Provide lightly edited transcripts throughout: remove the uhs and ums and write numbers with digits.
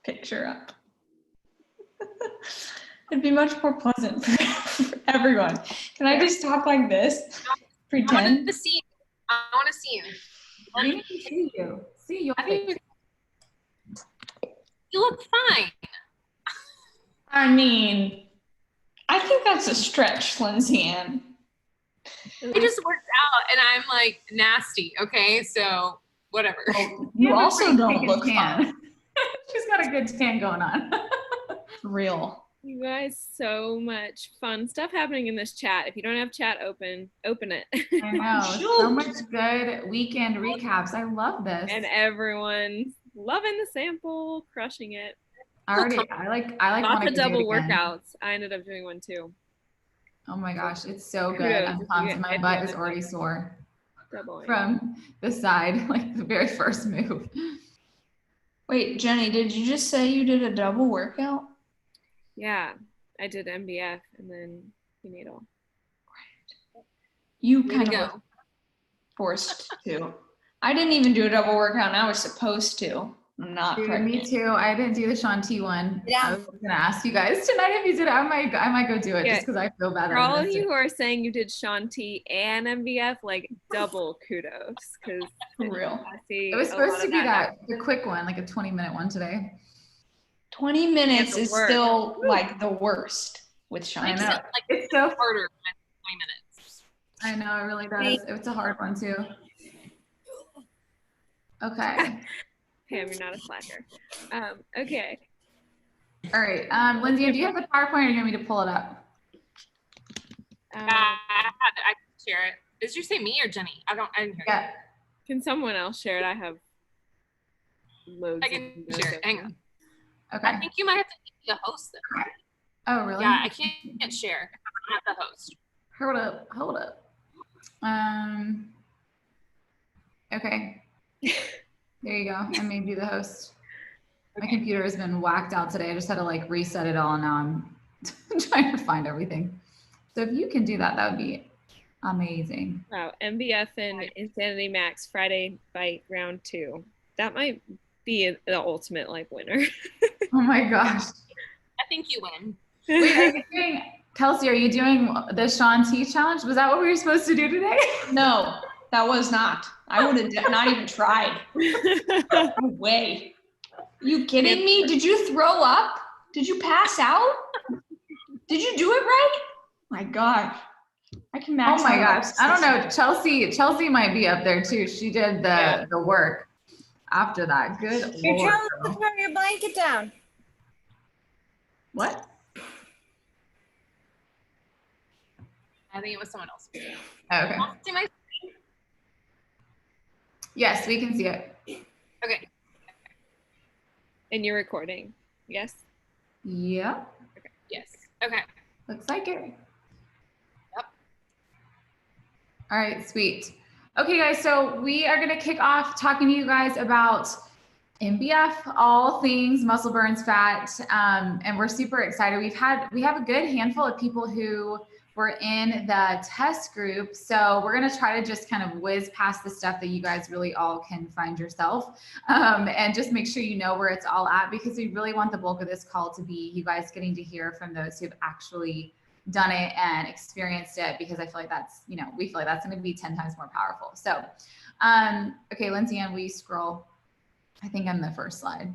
picture up. It'd be much more pleasant for everyone. Can I just talk like this? Pretend. I want to see you. I need to see you. See your face. You look fine. I mean, I think that's a stretch, Lindsay Ann. I just worked out and I'm like nasty, okay? So whatever. Well, you also don't look fine. She's got a good tan going on. Real. You guys, so much fun stuff happening in this chat. If you don't have chat open it. I know. So much good weekend recaps. I love this. And everyone's loving the sample, crushing it. I like lots of double workouts. I ended up doing one too. Oh my gosh, it's so good. I'm pumped. My butt is already sore from the side, like the very first move. Wait, Jenny, did you just say you did a double workout? Yeah, I did MBF and then prenatal. Right. You kind of forced to. I didn't even do a double workout and I was supposed to. I'm not pregnant. Me too. I didn't do the Shaun T one. Yeah. I was gonna ask you guys tonight if you did it. I might go do it just because I feel bad. For all of you who are saying you did Shaun T and MBF, like double kudos, because for real. It was supposed to be the quick one, like a 20-minute one today. 20 minutes is still like the worst with Shaun. I know. Like, it's so harder than 20 minutes. I know, it really does. It's a hard one too. Okay. Pam, you're not a slacker. Okay. All right. Lindsay, do you have the PowerPoint or do you want me to pull it up? I can share it. Did you say me or Jenny? I didn't hear you. Can someone else share it? I have loads. I can share it. Hang on. Okay. I think you might have to be the host then. Oh, really? Yeah, I can't share. I'm not the host. Hold up. Okay. There you go. I made you the host. My computer has been whacked out today. I just had to like reset it all and now I'm trying to find everything. So if you can do that, that would be amazing. Wow. MBF and Insanity Max Friday fight round 2. That might be the ultimate like winner. Oh my gosh. I think you win. Wait, Kelsey, are you doing the Shaun T challenge? Was that what we were supposed to do today? No, that was not. I would have not even tried. No way. Are you kidding me? Did you throw up? Did you pass out? Did you do it right? My gosh. I can max. Oh my gosh. I don't know. Chelsea might be up there too. She did the work after that. Good You're Lord. trying to throw your blanket down. What? I think it was someone else. Okay. See my screen? Yes, we can see it. Okay. And you're recording, yes? Yeah. Okay. Yes. Okay. Looks like it. Yep. All right, sweet. Okay, guys, so we are going to kick off talking to you guys about MBF, all things muscle burns fat, and we're super excited. We have a good handful of people who were in the test group, so we're going to try to just kind of whiz past the stuff that you guys really all can find yourself, and just make sure you know where it's all at, because we really want the bulk of this call to be you guys getting to hear from those who've actually done it and experienced it, because I feel like that's, we feel like that's going to be 10 times more powerful. So, okay, Lindsay Ann, will you scroll? I think I'm the first slide.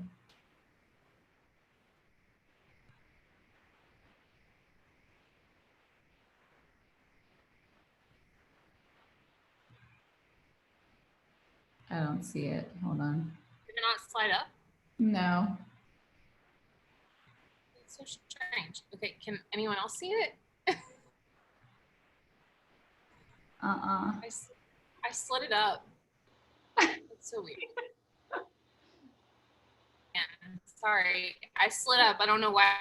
I don't see it. Hold on. Did it not slide up? No. It's so strange. Okay, can anyone else see it? I slid it up. It's so weird. Yeah, sorry. I slid up. I don't know why.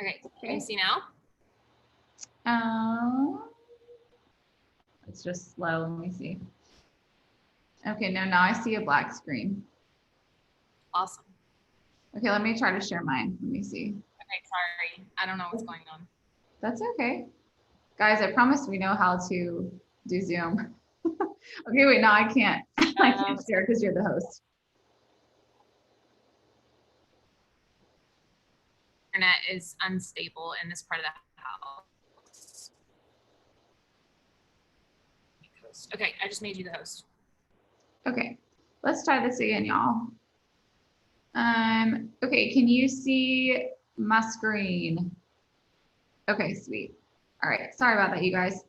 Okay, can you see now? It's just slow. Let me see. Okay, no, now I see a black screen. Awesome. Okay, let me try to share mine. Let me see. Okay, sorry. I don't know what's going on. That's okay. Guys, I promise we know how to do Zoom. Okay, wait, now I can't. I can't share because you're the host. internet is unstable in this part of the house. Okay, I just made you the host. Okay, let's try this again, y'all. Okay, can you see my screen? Okay, sweet. All right, sorry about that, you guys.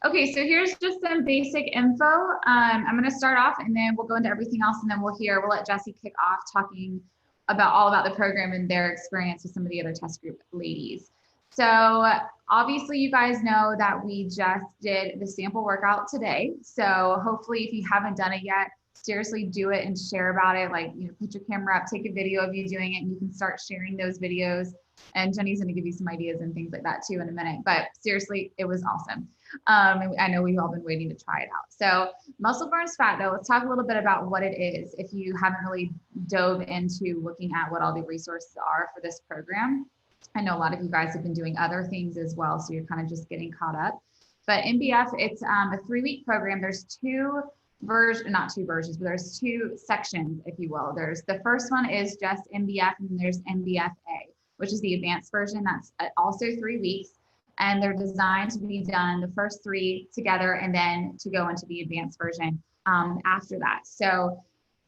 Okay, so here's just some basic info. I'm gonna start off and then we'll go into everything else and then we'll let Jessie kick off talking about all about the program and their experience with some of the other test group ladies. So obviously you guys know that we just did the sample workout today. So hopefully if you haven't done it yet, seriously do it and share about it. Like, you know, put your camera up, take a video of you doing it, and you can start sharing those videos. And Jenny's gonna give you some ideas and things like that too in a minute. But seriously, it was awesome. And I know we've all been waiting to try it out. So muscle burns fat though, let's talk a little bit about what it is if you haven't really dove into looking at what all the resources are for this program. I know a lot of you guys have been doing other things as well, so you're kind of just getting caught up. But MBF, it's a 3-week program. There's not two versions, but there's 2 sections, if you will. There's the first one is just MBF, and then there's MBFA, which is the advanced version. That's also 3 weeks. And they're designed to be done the first 3 together and then to go into the advanced version after that. So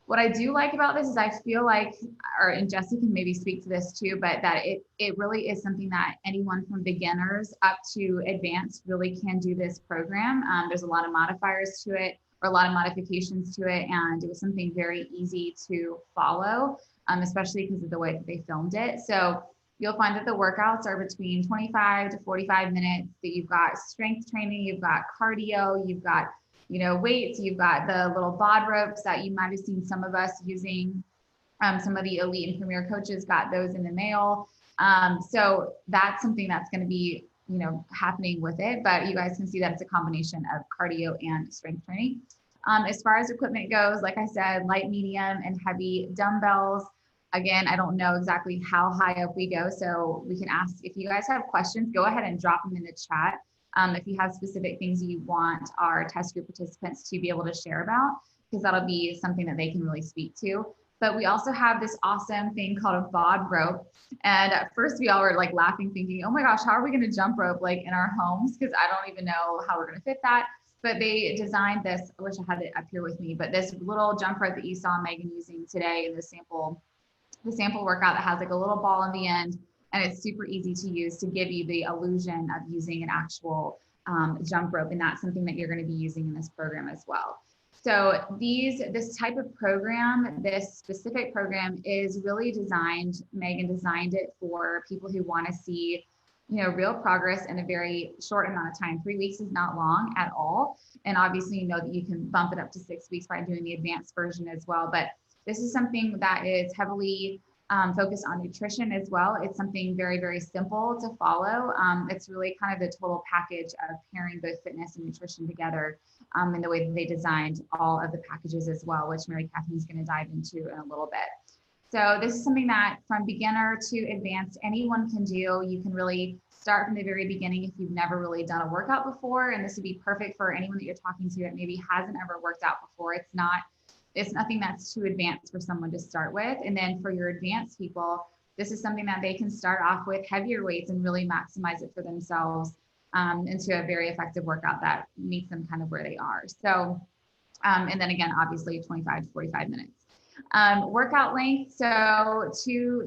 what I do like about this is I feel like, and Jessie can maybe speak to this too, but that it really is something that anyone from beginners up to advanced really can do this program. There's a lot of modifiers to it, or a lot of modifications to it, and it was something very easy to follow, especially because of the way that they filmed it. So you'll find that the workouts are between 25 to 45 minutes, that you've got strength training, you've got cardio, you've got, you know, weights, you've got the little bod ropes that you might've seen some of us using. Some of the elite and premier coaches got those in the mail. So that's something that's gonna be, you know, happening with it, but you guys can see that it's a combination of cardio and strength training. As far as equipment goes, like I said, light, medium, and heavy dumbbells. Again, I don't know exactly how high up we go, so we can ask, if you guys have questions, go ahead and drop them in the chat. If you have specific things you want our test group participants to be able to share about, because that'll be something that they can really speak to. But we also have this awesome thing called a bod rope. And at first we all were like laughing, thinking, oh my gosh, how are we gonna jump rope like in our homes? Because I don't even know how we're gonna fit that. But they designed this, I wish I had it up here with me, but this little jump rope that you saw Megan using today in the sample workout that has like a little ball in the end, and it's super easy to use to give you the illusion of using an actual jump rope. And that's something that you're gonna be using in this program as well. So this type of program, this specific program is really designed, Megan designed it for people who wanna see, you know, real progress in a very short amount of time. 3 weeks is not long at all. And obviously you know that you can bump it up to 6 weeks by doing the advanced version as well. But this is something that is heavily focused on nutrition as well. It's something very, very simple to follow. It's really kind of the total package of pairing both fitness and nutrition together in the way that they designed all of the packages as well, which Mary Catherine's going to dive into in a little bit. So this is something that from beginner to advanced, anyone can do. You can really start from the very beginning if you've never really done a workout before, and this would be perfect for anyone that you're talking to that maybe hasn't ever worked out before. It's nothing that's too advanced for someone to start with. And then for your advanced people, this is something that they can start off with heavier weights and really maximize it for themselves into a very effective workout that meets them kind of where they are. So, and then again, obviously 25 to 45 minutes. Workout length, so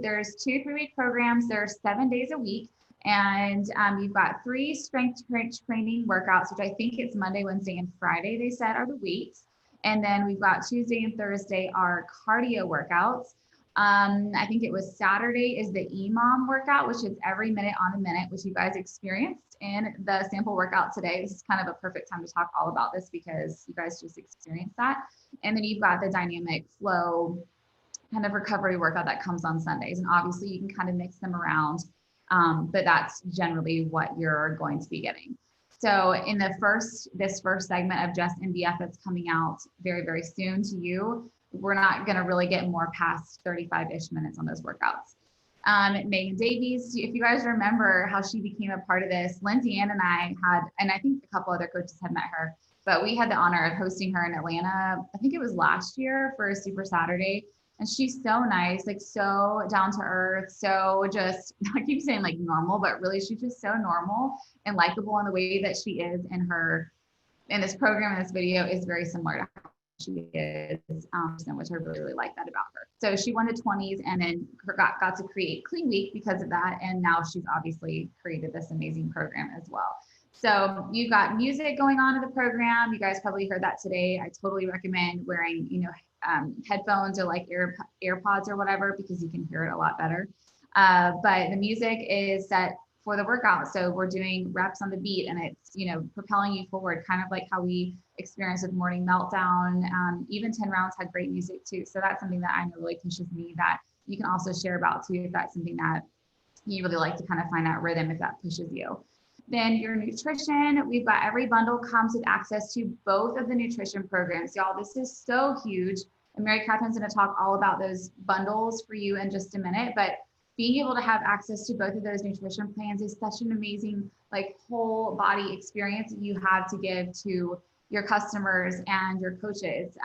there's 2 3-week programs. There's 7 days a week. And you've got 3 strength training workouts, which I think it's Monday, Wednesday, and Friday, they said are the weights. And then we've got Tuesday and Thursday are cardio workouts. I think it was Saturday is the EMOM workout, which is every minute on a minute, which you guys experienced in the sample workout today. This is kind of a perfect time to talk all about this because you guys just experienced that. And then you've got the dynamic flow kind of recovery workout that comes on Sundays. And obviously you can kind of mix them around, but that's generally what you're going to be getting. So in this first segment of just MBF that's coming out very, very soon to you, we're not going to really get more past 35-ish minutes on those workouts. Megan Davies, if you guys remember how she became a part of this, Lindsay Ann and I had, and I think a couple other coaches had met her, but we had the honor of hosting her in Atlanta. I think it was last year for a Super Saturday. And she's so nice, like so down to earth, so just, I keep saying like normal, but really she's just so normal and likable in the way that she is in this program. And this video is very similar to how she is, which I really, really like that about her. So she won the 20s and then got to create Clean Week because of that. And now she's obviously created this amazing program as well. So you've got music going on in the program. You guys probably heard that today. I totally recommend wearing, headphones or like AirPods or whatever, because you can hear it a lot better. But the music is set for the workout. So we're doing reps on the beat, and it's, propelling you forward, kind of like how we experienced with Morning Meltdown. Even 10 rounds had great music too. So that's something that I know really pushes me, that you can also share about too, if that's something that you really like to kind of find that rhythm, if that pushes you. Then your nutrition, we've got every bundle comes with access to both of the nutrition programs. Y'all, this is so huge. And Mary Catherine's going to talk all about those bundles for you in just a minute, but being able to have access to both of those nutrition plans is such an amazing, like, whole body experience that you have to give to your customers and your coaches,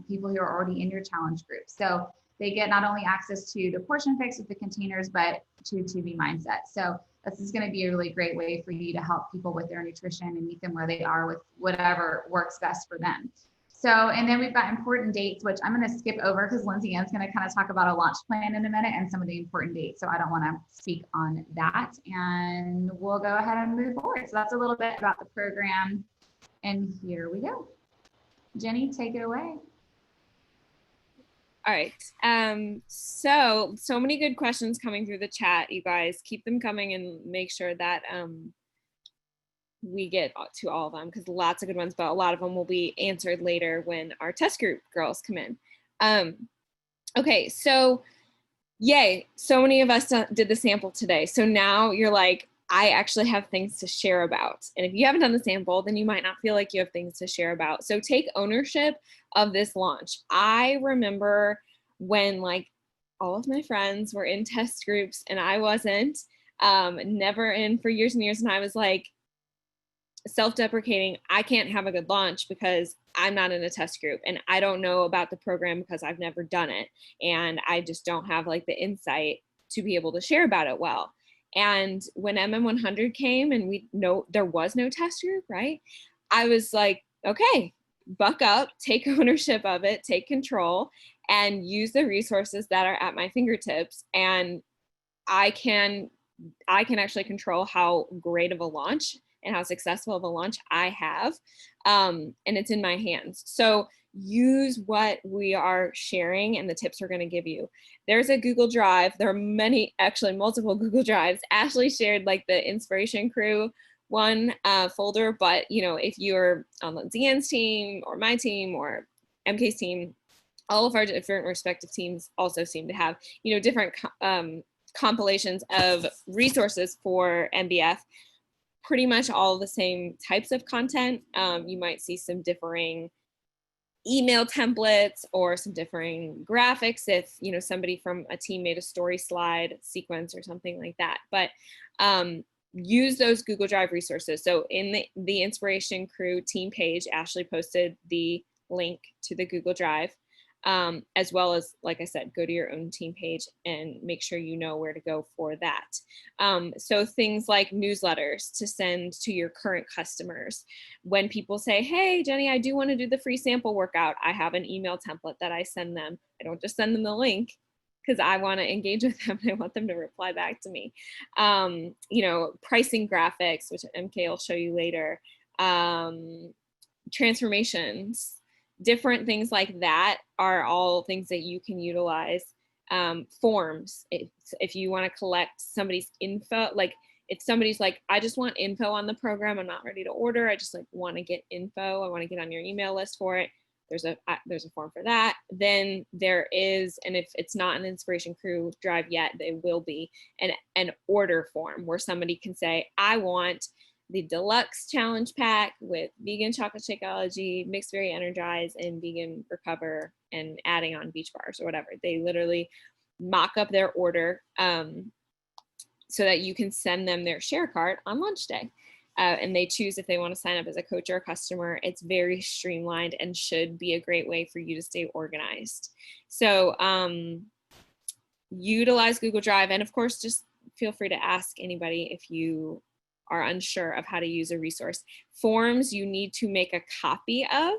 people who are already in your challenge group. So they get not only access to the portion fix with the containers, but to 2B mindset. So this is going to be a really great way for you to help people with their nutrition and meet them where they are with whatever works best for them. So, and then we've got important dates, which I'm going to skip over because Lindsay Ann's going to kind of talk about a launch plan in a minute and some of the important dates. So I don't want to speak on that, and we'll go ahead and move forward. So that's a little bit about the program, and here we go. Jenny, take it away. All right. So many good questions coming through the chat, you guys. Keep them coming and make sure that we get to all of them, because lots of good ones, but a lot of them will be answered later when our test group girls come in. Okay, so yay, so many of us did the sample today. So now you're like, I actually have things to share about. And if you haven't done the sample, then you might not feel like you have things to share about. So take ownership of this launch. I remember when like all of my friends were in test groups and I wasn't, never in for years and years. And I was like, self-deprecating, I can't have a good launch because I'm not in a test group and I don't know about the program because I've never done it. And I just don't have like the insight to be able to share about it well. And when MM100 came and there was no test group, right? I was like, okay, buck up, take ownership of it, take control, and use the resources that are at my fingertips. And I can actually control how great of a launch and how successful of a launch I have. And it's in my hands. So use what we are sharing and the tips we're going to give you. There's a Google Drive. There are multiple Google Drives. Ashley shared like the Inspiration Crew one folder, but if you're on Lindsay Ann's team or my team or MK's team, all of our different respective teams also seem to have, different compilations of resources for MBF. Pretty much all the same types of content. You might see some differing email templates or some differing graphics if somebody from a team made a story slide sequence or something like that. But use those Google Drive resources. So in the Inspiration Crew team page, Ashley posted the link to the Google Drive. As well as, like I said, go to your own team page and make sure you know where to go for that. So things like newsletters to send to your current customers. When people say, hey, Jenny, I do want to do the free sample workout, I have an email template that I send them. I don't just send them the link because I want to engage with them and I want them to reply back to me. Pricing graphics, which MK will show you later, transformations, different things like that are all things that you can utilize. Forms, if you want to collect somebody's info, like if somebody's like, I just want info on the program, I'm not ready to order, I just like want to get info, I want to get on your email list for it, there's a form for that. Then there is, and if it's not an Inspiration Crew Drive yet, there will be an order form where somebody can say, I want the Deluxe Challenge Pack with vegan chocolate Shakeology, mixed berry energize, and vegan recover, and adding on beach bars or whatever. They literally mock up their order so that you can send them their share cart on launch day. and they choose if they want to sign up as a coach or a customer. It's very streamlined and should be a great way for you to stay organized. So utilize Google Drive, and of course, just feel free to ask anybody if you are unsure of how to use a resource. Forms you need to make a copy of.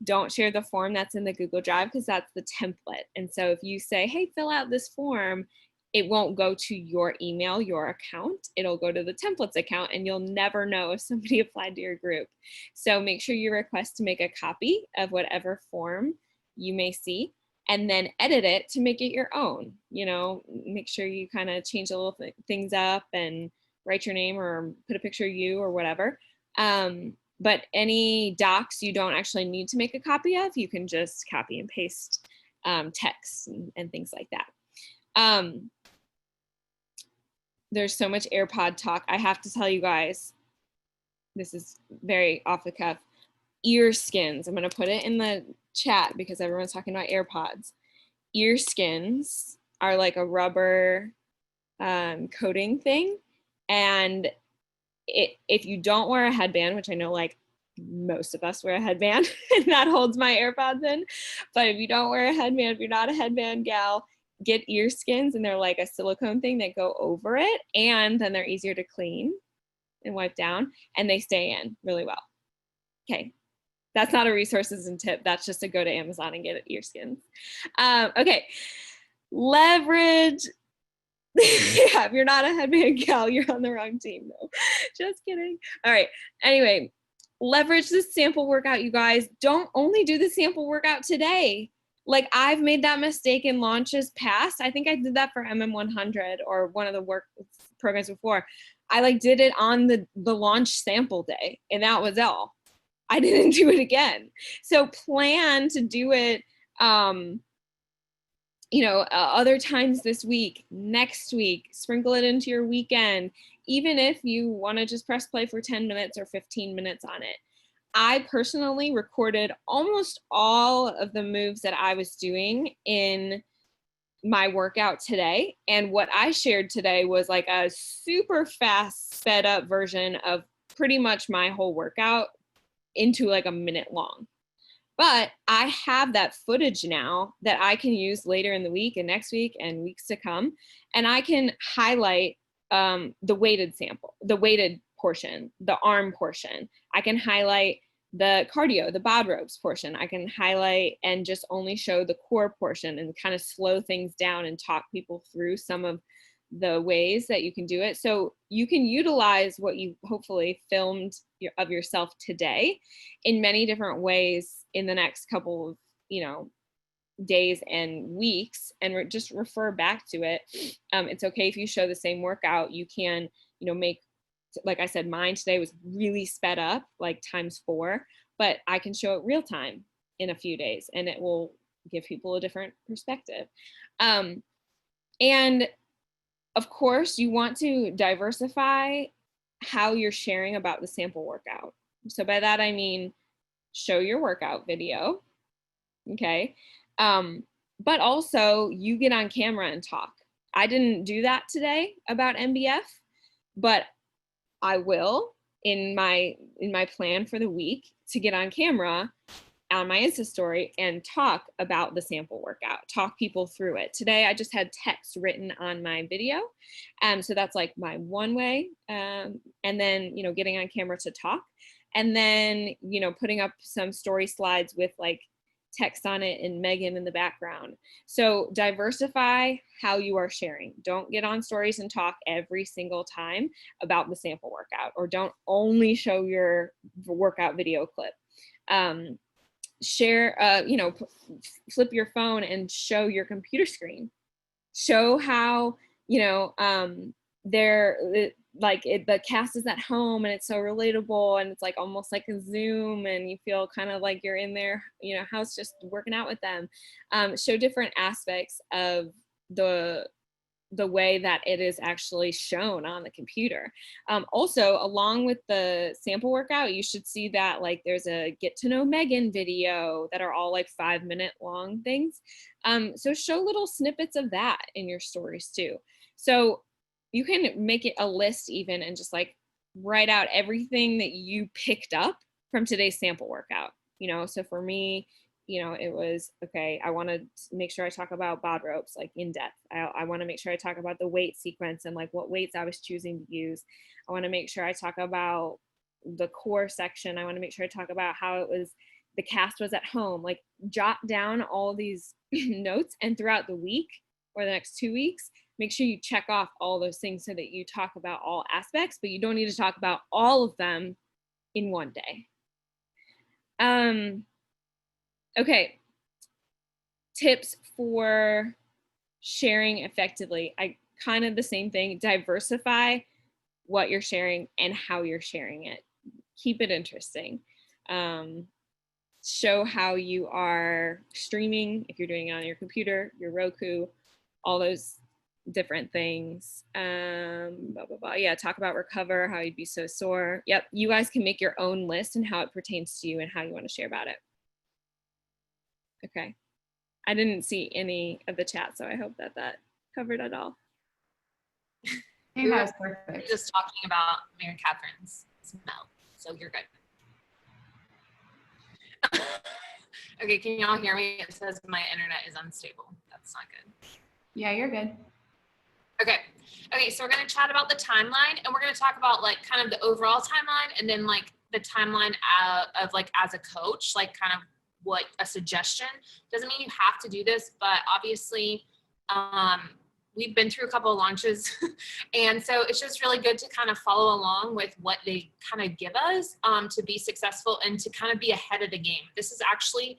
Don't share the form that's in the Google Drive because that's the template. And so if you say, hey, fill out this form, it won't go to your email, your account. It'll go to the templates account, and you'll never know if somebody applied to your group. So make sure you request to make a copy of whatever form you may see, and then edit it to make it your own. Make sure you kind of change the little things up and write your name or put a picture of you or whatever. But any docs you don't actually need to make a copy of, you can just copy and paste text and things like that. There's so much AirPod talk. I have to tell you guys, this is very off the cuff. Ear skins. I'm going to put it in the chat because everyone's talking about AirPods. Ear skins are like a rubber coating thing. And if you don't wear a headband, which I know like most of us wear a headband and that holds my AirPods in, but if you don't wear a headband, if you're not a headband gal, get ear skins, and they're like a silicone thing that go over it, and then they're easier to clean and wipe down, and they stay in really well. Okay, that's not a resources and tip. That's just to go to Amazon and get ear skins. Okay, leverage. Yeah, if you're not a headband gal, you're on the wrong team. No, just kidding. All right. Anyway, leverage the sample workout, you guys. Don't only do the sample workout today. Like I've made that mistake in launches past. I think I did that for MM100 or one of the work programs before. I like did it on the launch sample day, and that was all. I didn't do it again. So plan to do it, other times this week, next week, sprinkle it into your weekend, even if you want to just press play for 10 minutes or 15 minutes on it. I personally recorded almost all of the moves that I was doing in my workout today. And what I shared today was like a super fast sped up version of pretty much my whole workout into like a minute long. But I have that footage now that I can use later in the week and next week and weeks to come. And I can highlight the weighted sample, the weighted portion, the arm portion. I can highlight the cardio, the bod ropes portion. I can highlight and just only show the core portion and kind of slow things down and talk people through some of the ways that you can do it. So you can utilize what you hopefully filmed of yourself today in many different ways in the next couple of, days and weeks, and just refer back to it. It's okay if you show the same workout. You can, make, like I said, mine today was really sped up, like ×4, but I can show it real time in a few days, and it will give people a different perspective. And of course, you want to diversify how you're sharing about the sample workout. So by that, I mean, show your workout video, okay? But also you get on camera and talk. I didn't do that today about MBF, but I will in my plan for the week to get on camera on my Insta story and talk about the sample workout, talk people through it. Today, I just had text written on my video. So that's like my one way. And then, getting on camera to talk, and then, putting up some story slides with like text on it and Megan in the background. So diversify how you are sharing. Don't get on stories and talk every single time about the sample workout, or don't only show your workout video clip. Share, flip your phone and show your computer screen. Show how, the cast is at home and it's so relatable, and it's like almost like a Zoom, and you feel kind of like you're in their, house just working out with them. Show different aspects of the way that it is actually shown on the computer. Also, along with the sample workout, you should see that like there's a get to know Megan video that are all like 5-minute long things. So show little snippets of that in your stories too. So you can make it a list even and just like write out everything that you picked up from today's sample workout. So for me, it was, okay, I want to make sure I talk about bod ropes, like in depth. I want to make sure I talk about the weight sequence and like what weights I was choosing to use. I want to make sure I talk about the core section. I want to make sure I talk about how the cast was at home. Like, jot down all these notes, and throughout the week or the next 2 weeks, make sure you check off all those things so that you talk about all aspects, but you don't need to talk about all of them in one day. Okay, tips for sharing effectively. Kind of the same thing. Diversify what you're sharing and how you're sharing it. Keep it interesting. Show how you are streaming, if you're doing it on your computer, your Roku, all those different things. Yeah, talk about recover, how you'd be so sore. Yep, you guys can make your own list and how it pertains to you and how you want to share about it. Okay, I didn't see any of the chat, so I hope that covered it all. I think that was perfect. Just talking about Mary Catherine's smell, so you're good. Okay, can y'all hear me? It says my internet is unstable. That's not good. Yeah, you're good. Okay, so we're gonna chat about the timeline, and we're gonna talk about like kind of the overall timeline, and then like the timeline of like as a coach, like kind of what a suggestion. Doesn't mean you have to do this, but obviously we've been through a couple of launches and so it's just really good to kind of follow along with what they kind of give us to be successful and to kind of be ahead of the game. This is actually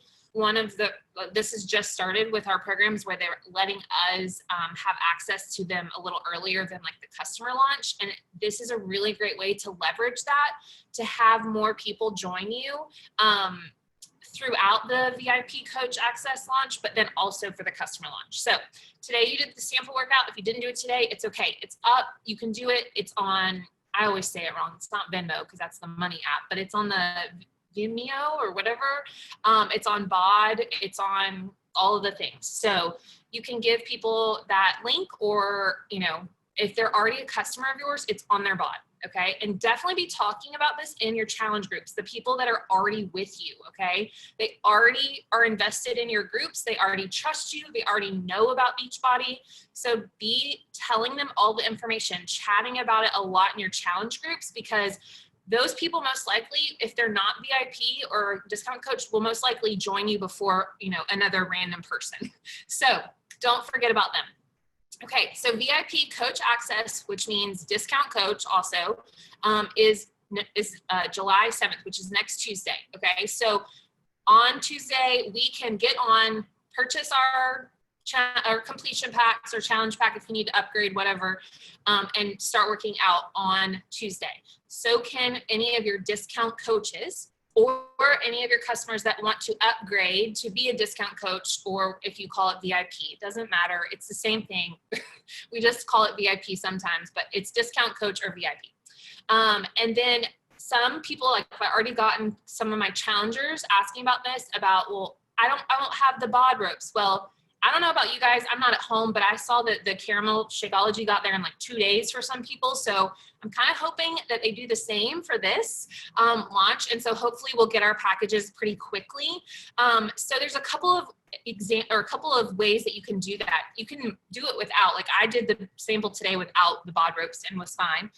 this has just started with our programs where they're letting us have access to them a little earlier than like the customer launch. And this is a really great way to leverage that, to have more people join you throughout the VIP coach access launch, but then also for the customer launch. So today you did the sample workout. If you didn't do it today, it's okay. It's up, you can do it. It's on, I always say it wrong. It's not Venmo because that's the money app, but it's on the Vimeo or whatever. It's on BOD, it's on all of the things. So you can give people that link, or, if they're already a customer of yours, it's on their BOD. Okay. And definitely be talking about this in your challenge groups, the people that are already with you. Okay. They already are invested in your groups. They already trust you. They already know about Beachbody. So be telling them all the information, chatting about it a lot in your challenge groups, because those people most likely, if they're not VIP or discount coach, will most likely join you before, another random person. So don't forget about them. Okay, so VIP coach access, which means discount coach also, is July 7th, which is next Tuesday. Okay, so on Tuesday, we can get on, purchase our completion packs or challenge pack if you need to upgrade, whatever, and start working out on Tuesday. So can any of your discount coaches or any of your customers that want to upgrade to be a discount coach, or if you call it VIP, it doesn't matter. It's the same thing. We just call it VIP sometimes, but it's discount coach or VIP. And then some people, like I've already gotten some of my challengers asking about this, about, well, I don't have the bod ropes. Well, I don't know about you guys. I'm not at home, but I saw that the caramel Shakeology got there in like 2 days for some people. So I'm kind of hoping that they do the same for this launch. And so hopefully we'll get our packages pretty quickly. So there's a couple of ways that you can do that. You can do it without, like I did the sample today without the bod ropes and was fine.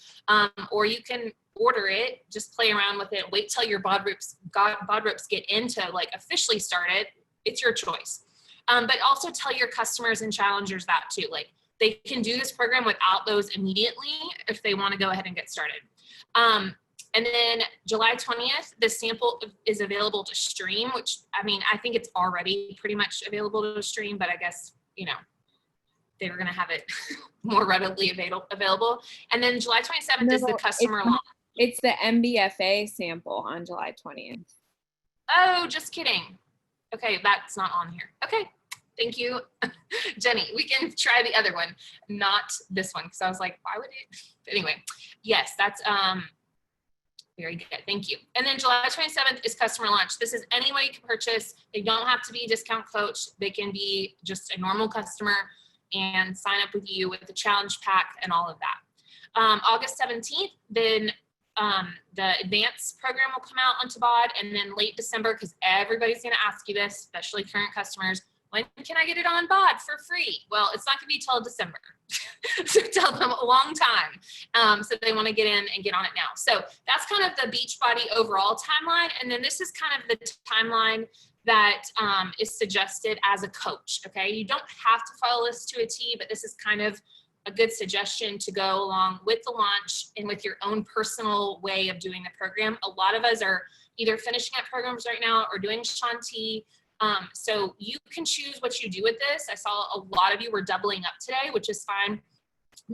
Or you can order it, just play around with it, wait till your bod ropes get into like officially started. It's your choice. But also tell your customers and challengers that too. Like they can do this program without those immediately if they want to go ahead and get started. And then July 20th, the sample is available to stream, which I think it's already pretty much available to stream, but I guess, they were going to have it more readily available. And then July 27th is the customer launch. It's the MBFA sample on July 20th. Oh, just kidding. Okay, that's not on here. Okay. Thank you, Jenny. We can try the other one, not this one, because I was like, why would it? But anyway, yes, that's very good. Thank you. And then July 27th is customer launch. This is any way you can purchase. They don't have to be a discount coach. They can be just a normal customer and sign up with you with the challenge pack and all of that. August 17th, then the advanced program will come out onto BOD, and then late December, because everybody's going to ask you this, especially current customers, when can I get it on BOD for free? Well, it's not going to be till December. So tell them a long time. So they want to get in and get on it now. So that's kind of the Beachbody overall timeline. And then this is kind of the timeline that is suggested as a coach. Okay. You don't have to follow this to a T, but this is kind of a good suggestion to go along with the launch and with your own personal way of doing the program. A lot of us are either finishing up programs right now or doing Shanti. So you can choose what you do with this. I saw a lot of you were doubling up today, which is fine.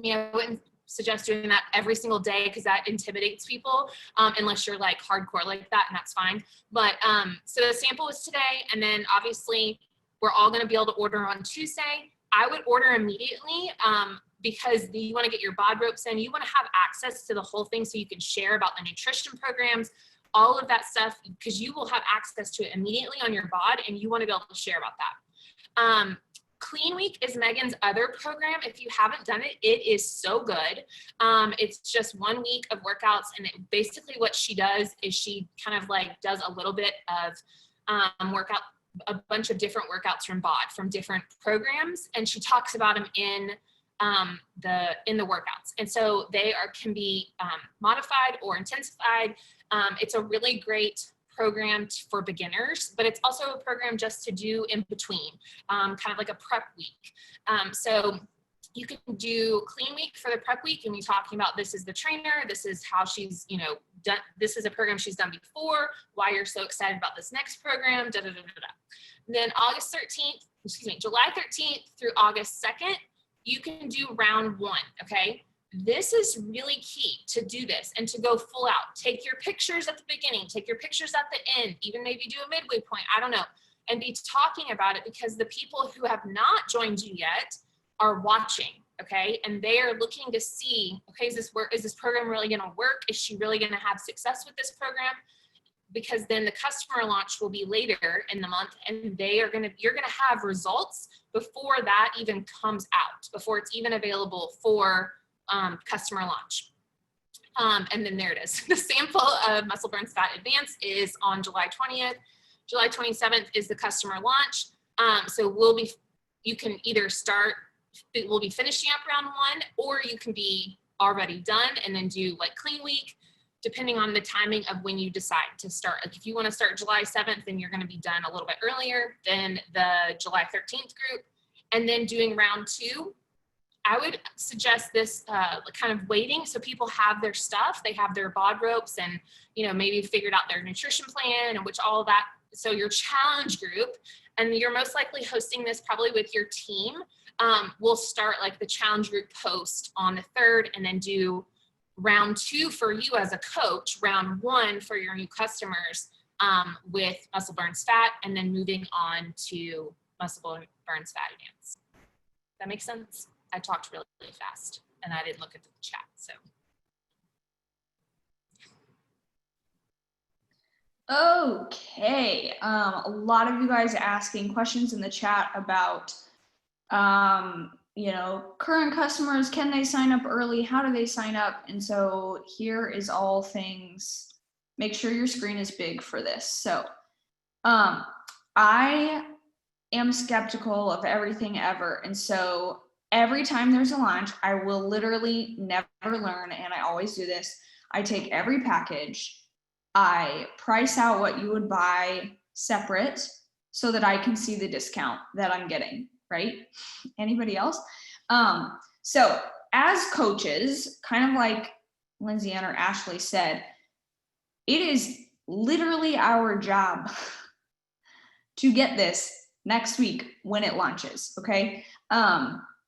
I wouldn't suggest doing that every single day because that intimidates people, unless you're like hardcore like that, and that's fine. But so the sample is today, and then obviously we're all going to be able to order on Tuesday. I would order immediately because you want to get your BOD ropes in. You want to have access to the whole thing so you can share about the nutrition programs, all of that stuff, because you will have access to it immediately on your BOD, and you want to be able to share about that. Clean Week is Megan's other program. If you haven't done it, it is so good. It's just 1 week of workouts, and basically what she does is she kind of like does a little bit of workout, a bunch of different workouts from BOD, from different programs, and she talks about them in the workouts. And so they can be modified or intensified. It's a really great program for beginners, but it's also a program just to do in between, kind of like a prep week. So you can do Clean Week for the prep week, and we're talking about this is the trainer, this is how she's, done, this is a program she's done before, why you're so excited about this next program, da da da da da. Then July 13th through August 2nd, you can do round 1, okay? This is really key to do this and to go full out. Take your pictures at the beginning, take your pictures at the end, even maybe do a midway point, I don't know, and be talking about it, because the people who have not joined you yet are watching, okay? And they are looking to see, okay, is this program really gonna work? Is she really gonna have success with this program? Because then the customer launch will be later in the month, and you're gonna have results before that even comes out, before it's even available for customer launch. And then there it is. The sample of Muscle Burns Fat Advance is on July 20th. July 27th is the customer launch. So you can either we'll be finishing up round 1, or you can be already done and then do like Clean Week, depending on the timing of when you decide to start. Like if you want to start July 7th, then you're going to be done a little bit earlier than the July 13th group. And then doing round 2, I would suggest this kind of waiting so people have their stuff, they have their BOD ropes, and maybe figured out their nutrition plan and which all of that. So your challenge group, and you're most likely hosting this probably with your team, will start like the challenge group post on the 3rd, and then do round 2 for you as a coach, round 1 for your new customers with Muscle Burns Fat, and then moving on to Muscle Burns Fat Advance. That makes sense? I talked really, really fast, and I didn't look at the chat, so. Okay, a lot of you guys asking questions in the chat about, current customers, can they sign up early? How do they sign up? And so here is all things, make sure your screen is big for this. So I am skeptical of everything ever. And so every time there's a launch, I will literally never learn, and I always do this. I take every package, I price out what you would buy separate so that I can see the discount that I'm getting, right? Anybody else? So as coaches, kind of like Lindsay Ann or Ashley said, it is literally our job to get this next week when it launches, okay?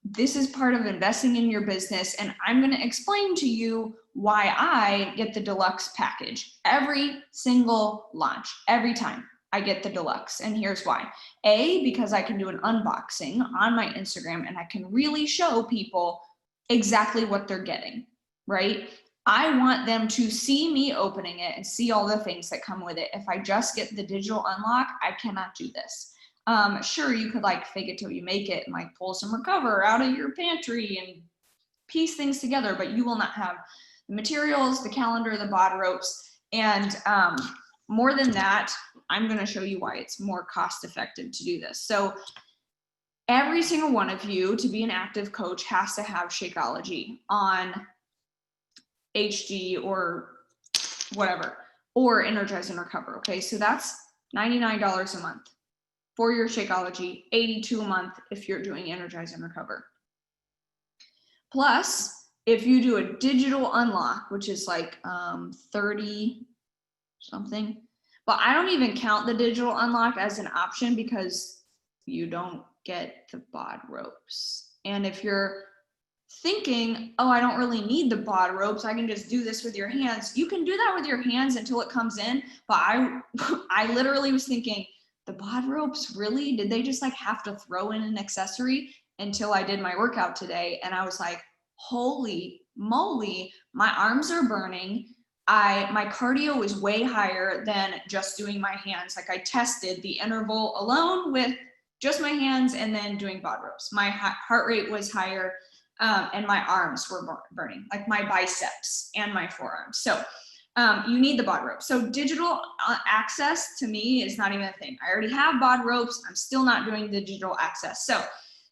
This is part of investing in your business, and I'm going to explain to you why I get the deluxe package every single launch. Every time I get the deluxe, and here's why. A, because I can do an unboxing on my Instagram, and I can really show people exactly what they're getting, right? I want them to see me opening it and see all the things that come with it. If I just get the digital unlock, I cannot do this. Sure, you could like fake it till you make it and like pull some Recover out of your pantry and piece things together, but you will not have the materials, the calendar, the bod ropes, and more than that, I'm going to show you why it's more cost effective to do this. So every single one of you, to be an active coach, has to have Shakeology on HG or whatever, or Energize and Recover. Okay, so that's $99 a month for your Shakeology, $82 a month if you're doing Energize and Recover. Plus, if you do a digital unlock, which is like 30 something, but I don't even count the digital unlock as an option because you don't get the bod ropes. And if you're thinking, oh, I don't really need the bod ropes, I can just do this with your hands, you can do that with your hands until it comes in. But I literally was thinking, the bod ropes, really? Did they just like have to throw in an accessory? Until I did my workout today, and I was like, holy moly, my arms are burning. My cardio is way higher than just doing my hands. Like I tested the interval alone with just my hands and then doing bod ropes. My heart rate was higher, and my arms were burning, like my biceps and my forearms. So you need the bod ropes. So digital access to me is not even a thing. I already have bod ropes. I'm still not doing digital access. So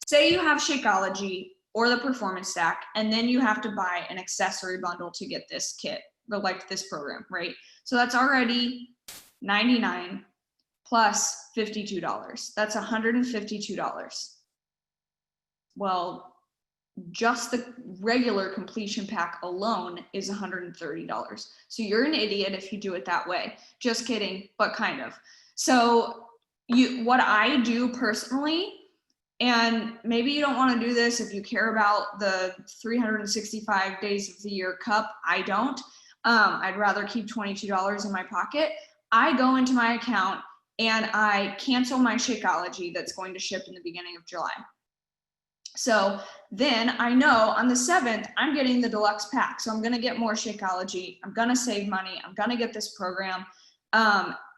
say you have Shakeology or the Performance Stack, and then you have to buy an accessory bundle to get this kit, or like this program, right? So that's already $99 plus $52. That's $152. Well, just the regular completion pack alone is $130. So you're an idiot if you do it that way. Just kidding, but kind of. So what I do personally, and maybe you don't want to do this if you care about the 365 days of the year cup. I don't. I'd rather keep $22 in my pocket. I go into my account and I cancel my Shakeology that's going to ship in the beginning of July. So then I know on the 7th, I'm getting the deluxe pack. So I'm going to get more Shakeology. I'm going to save money. I'm going to get this program.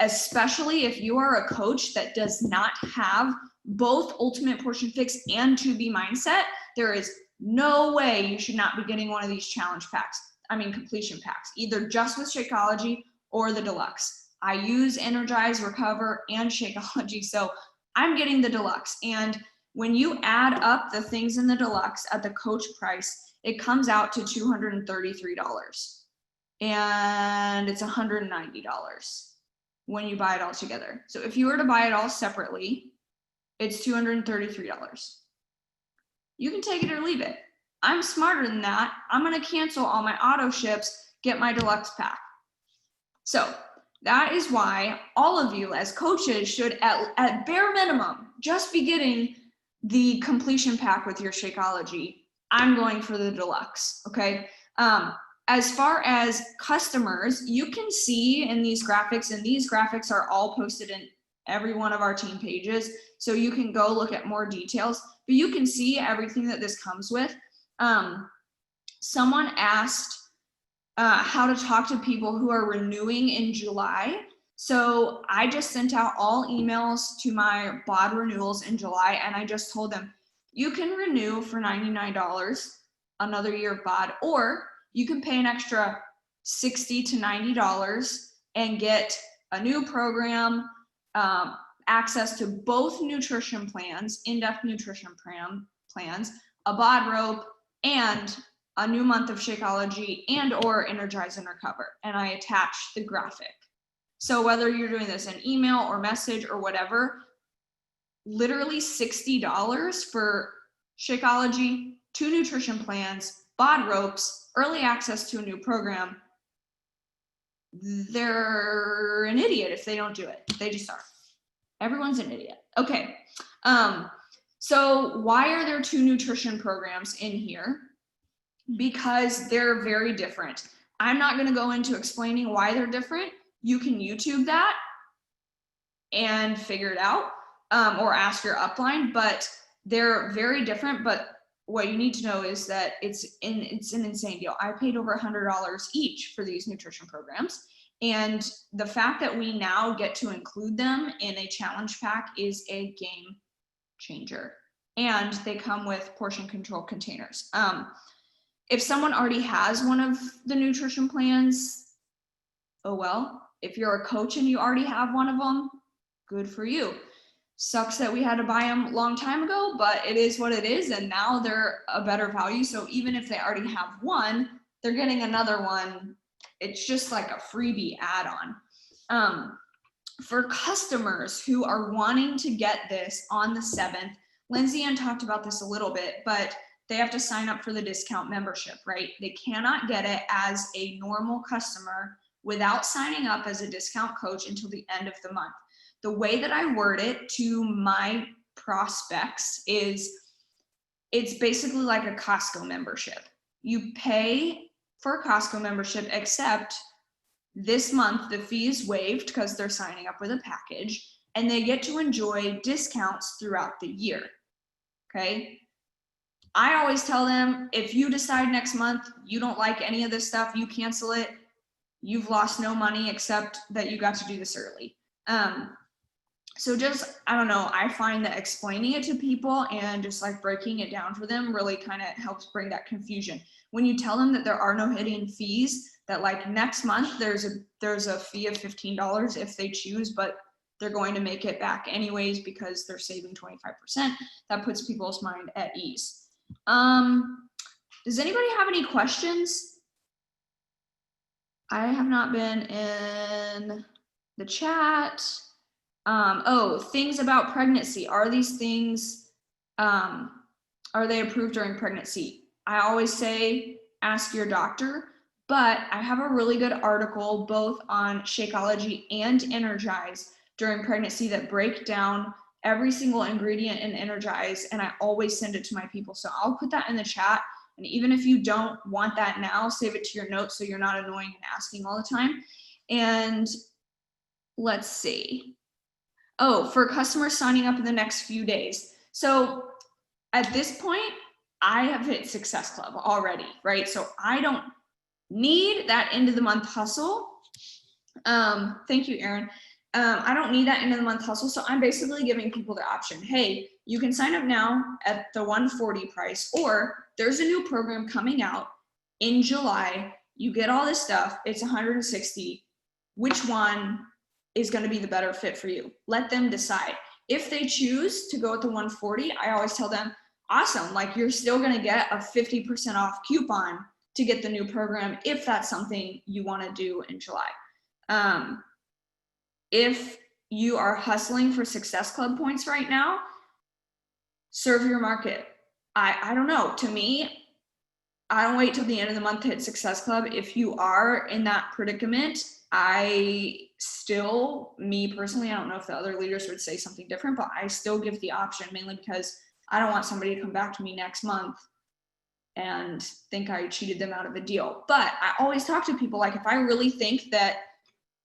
Especially if you are a coach that does not have both Ultimate Portion Fix and 2B Mindset, there is no way you should not be getting one of these challenge packs. I mean, completion packs, either just with Shakeology or the deluxe. I use Energize, Recover, and Shakeology. So I'm getting the deluxe. And when you add up the things in the deluxe at the coach price, it comes out to $233. And it's $190 when you buy it all together. So if you were to buy it all separately, it's $233. You can take it or leave it. I'm smarter than that. I'm going to cancel all my auto ships, get my deluxe pack. So that is why all of you as coaches should at bare minimum just be getting the completion pack with your Shakeology. I'm going for the deluxe. Okay. As far as customers, you can see in these graphics, and these graphics are all posted in every one of our team pages. So you can go look at more details, but you can see everything that this comes with. Someone asked how to talk to people who are renewing in July. So I just sent out all emails to my bod renewals in July, and I just told them, you can renew for $99, another year of bod, or you can pay an extra $60 to $90 and get a new program, access to both nutrition plans, in-depth nutrition plans, a bod rope, and a new month of Shakeology and or Energize and Recover. And I attach the graphic. So whether you're doing this in email or message or whatever, literally $60 for Shakeology, 2 nutrition plans, bod ropes, early access to a new program. They're an idiot if they don't do it. They just are. Everyone's an idiot. Okay. So why are there 2 nutrition programs in here? Because they're very different. I'm not going to go into explaining why they're different. You can YouTube that and figure it out, or ask your upline, but they're very different. But what you need to know is that it's an insane deal. I paid over $100 each for these nutrition programs. And the fact that we now get to include them in a challenge pack is a game changer. And they come with portion control containers. If someone already has one of the nutrition plans, oh well. If you're a coach and you already have one of them, good for you. Sucks that we had to buy them a long time ago, but it is what it is, and now they're a better value. So even if they already have one, they're getting another one. It's just like a freebie add-on. For customers who are wanting to get this on the 7th, Lindsay Ann talked about this a little bit, but they have to sign up for the discount membership, right? They cannot get it as a normal customer without signing up as a discount coach until the end of the month. The way that I word it to my prospects is it's basically like a Costco membership. You pay for a Costco membership, except this month the fee is waived because they're signing up with a package, and they get to enjoy discounts throughout the year. Okay. I always tell them, if you decide next month you don't like any of this stuff, you cancel it, you've lost no money except that you got to do this early. So just, I don't know, I find that explaining it to people and just like breaking it down for them really kind of helps bring that confusion. When you tell them that there are no hidden fees, that like next month there's a fee of $15 if they choose, but they're going to make it back anyways because they're saving 25%, that puts people's mind at ease. Does anybody have any questions? I have not been in the chat. Things about pregnancy. Are these things, are they approved during pregnancy? I always say, ask your doctor, but I have a really good article both on Shakeology and Energize during pregnancy that break down every single ingredient in Energize, and I always send it to my people. So I'll put that in the chat. And even if you don't want that now, save it to your notes so you're not annoying and asking all the time. And let's see. Oh, for customers signing up in the next few days. So at this point, I have hit Success Club already, right? So I don't need that end of the month hustle. Thank you, Erin. I don't need that end of the month hustle. So I'm basically giving people the option. Hey, you can sign up now at the $140 price, or there's a new program coming out in July. You get all this stuff. It's $160. Which one is going to be the better fit for you? Let them decide. If they choose to go with the $140, I always tell them, awesome, like you're still going to get a 50% off coupon to get the new program if that's something you want to do in July. If you are hustling for Success Club points right now, serve your market. I don't know. To me, I don't wait till the end of the month to hit Success Club. If you are in that predicament, me personally, I don't know if the other leaders would say something different, but I still give the option, mainly because I don't want somebody to come back to me next month and think I cheated them out of a deal. But I always talk to people, like if I really think that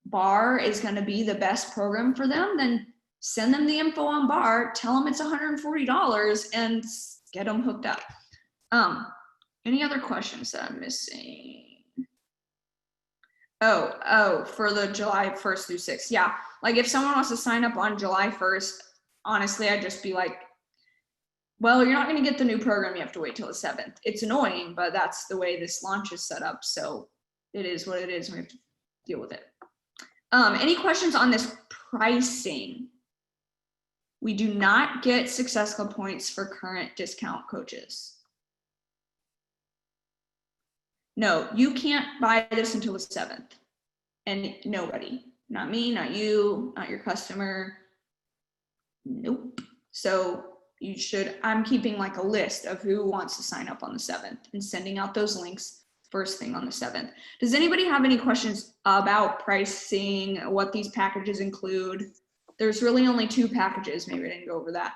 BAR is going to be the best program for them, then send them the info on BAR, tell them it's $140 and get them hooked up. Any other questions that I'm missing? Oh, for the July 1st through 6th. Yeah, like if someone wants to sign up on July 1st, honestly, I'd just be like, well, you're not going to get the new program. You have to wait till the 7th. It's annoying, but that's the way this launch is set up. So it is what it is. We have to deal with it. Any questions on this pricing? We do not get Success Club points for current discount coaches. No, you can't buy this until the 7th. And nobody, not me, not you, not your customer. Nope. So you should, I'm keeping like a list of who wants to sign up on the 7th and sending out those links first thing on the 7th. Does anybody have any questions about pricing, what these packages include? There's really only 2 packages. Maybe I didn't go over that.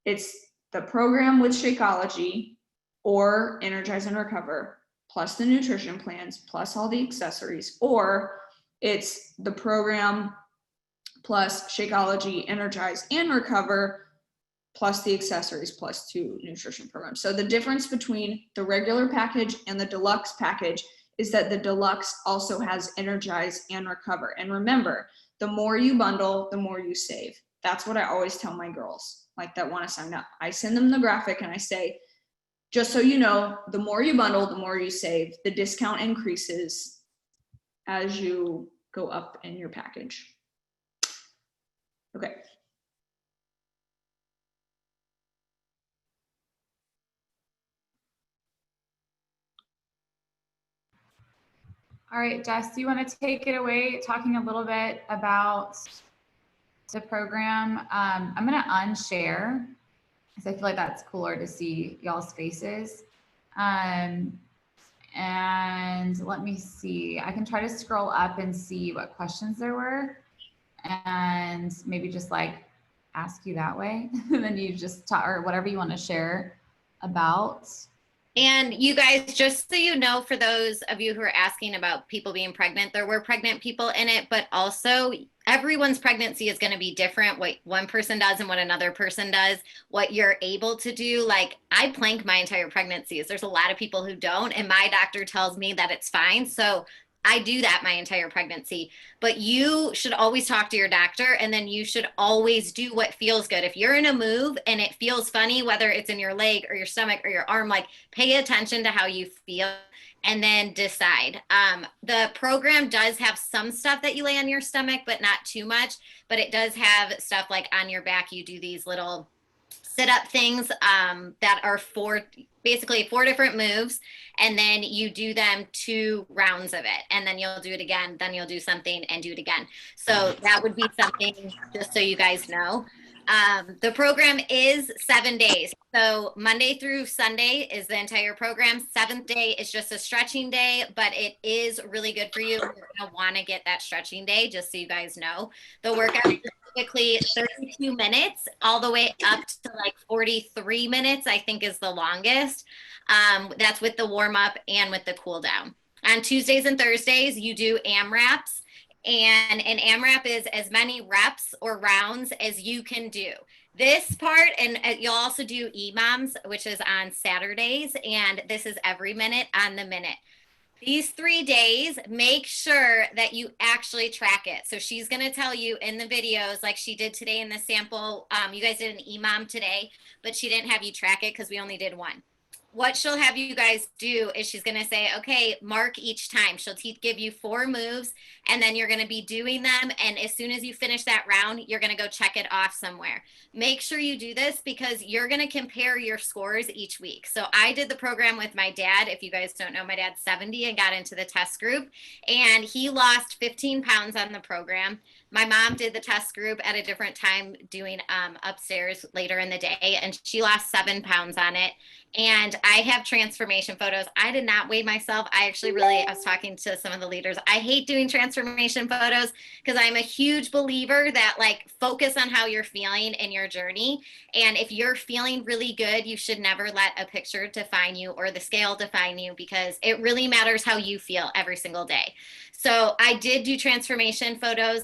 It's the program with Shakeology or Energize and Recover, plus the nutrition plans, plus all the accessories, or it's the program plus Shakeology, Energize, and Recover, plus the accessories, plus 2 nutrition programs. So the difference between the regular package and the deluxe package is that the deluxe also has Energize and Recover. And remember, the more you bundle, the more you save. That's what I always tell my girls, like that want to sign up. I send them the graphic and I say, just so you know, the more you bundle, the more you save. The discount increases as you go up in your package. Okay. All right, Jess, do you want to take it away, talking a little bit about the program? I'm going to unshare because I feel like that's cooler to see y'all's faces. And let me see. I can try to scroll up and see what questions there were, and maybe just like ask you that way. And then you just talk, or whatever you want to share about. And you guys, just so you know, for those of you who are asking about people being pregnant, there were pregnant people in it, but also everyone's pregnancy is going to be different. What one person does and what another person does, what you're able to do. Like, I plank my entire pregnancies. There's a lot of people who don't, and my doctor tells me that it's fine. So I do that my entire pregnancy, but you should always talk to your doctor, and then you should always do what feels good. If you're in a move and it feels funny, whether it's in your leg or your stomach or your arm, like, pay attention to how you feel and then decide. The program does have some stuff that you lay on your stomach, but not too much, but it does have stuff like on your back. You do these little sit-up things that are basically 4 different moves, and then you do them 2 rounds of it, and then you'll do it again, then you'll do something and do it again. So that would be something, just so you guys know. The program is 7 days. So Monday through Sunday is the entire program. 7th day is just a stretching day, but it is really good for you. You're going to want to get that stretching day, just so you guys know. The workout is typically 32 minutes all the way up to like 43 minutes, I think is the longest. That's with the warm up and with the cool down. On Tuesdays and Thursdays, you do AMRAPs. And an AMRAP is as many reps or rounds as you can do. This part, and you'll also do EMOMs, which is on Saturdays, and this is every minute on the minute. These 3 days, make sure that you actually track it. So she's going to tell you in the videos, like she did today in the sample. You guys did an EMOM today, but she didn't have you track it because we only did 1. What she'll have you guys do is she's going to say, okay, mark each time. She'll give you 4 moves, and then you're going to be doing them. And as soon as you finish that round, you're going to go check it off somewhere. Make sure you do this because you're going to compare your scores each week. So I did the program with my dad. If you guys don't know, my dad's 70 and got into the test group, and he lost 15 pounds on the program. My mom did the test group at a different time, doing upstairs later in the day, and she lost 7 pounds on it. And I have transformation photos. I did not weigh myself. I was talking to some of the leaders. I hate doing transformation photos because I'm a huge believer that, like, focus on how you're feeling in your journey. And if you're feeling really good, you should never let a picture define you or the scale define you, because it really matters how you feel every single day. So I did do transformation photos,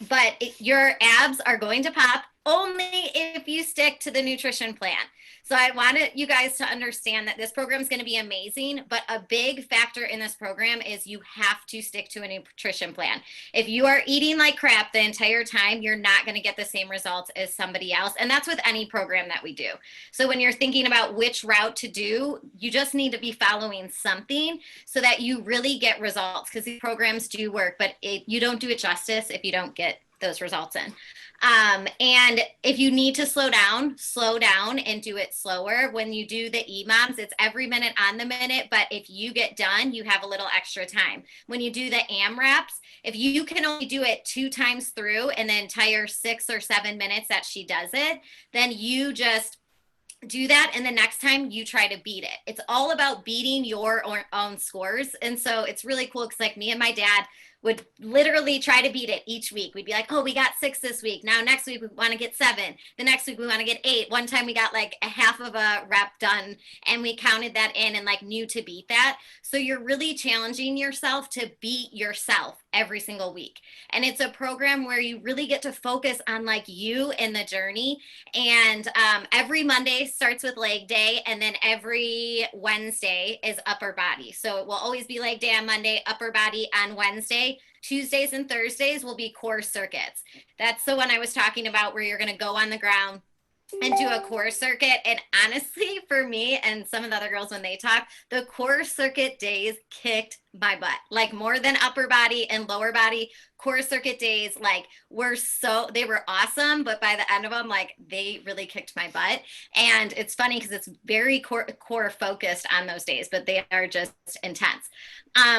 but your abs are going to pop only if you stick to the nutrition plan. So I wanted you guys to understand that this program is going to be amazing, but a big factor in this program is you have to stick to a nutrition plan. If you are eating like crap the entire time, you're not going to get the same results as somebody else. And that's with any program that we do. So when you're thinking about which route to do, you just need to be following something so that you really get results, because these programs do work, but you don't do it justice if you don't get those results in. And if you need to slow down and do it slower. When you do the EMOMs, it's every minute on the minute, but if you get done, you have a little extra time. When you do the AMRAPs, if you can only do it 2 times through in the entire 6 or 7 minutes that she does it, then you just do that, and the next time you try to beat it. It's all about beating your own scores. And so it's really cool because, like, me and my dad would literally try to beat it each week. We'd be like, oh, we got 6 this week. Now next week we want to get 7. The next week we want to get 8. One time we got like a half of a rep done, and we counted that in and like knew to beat that. So you're really challenging yourself to beat yourself every single week. And it's a program where you really get to focus on like you and the journey. And every Monday starts with leg day, and then every Wednesday is upper body. So it will always be leg day on Monday, upper body on Wednesday. Tuesdays and Thursdays will be core circuits. That's the one I was talking about, where you're going to go on the ground and do a core circuit. And honestly, for me and some of the other girls, when they talk, the core circuit days kicked my butt, like more than upper body and lower body. Core circuit days, like, they were awesome, but by the end of them, like, they really kicked my butt. And it's funny because it's very core focused on those days, but they are just intense.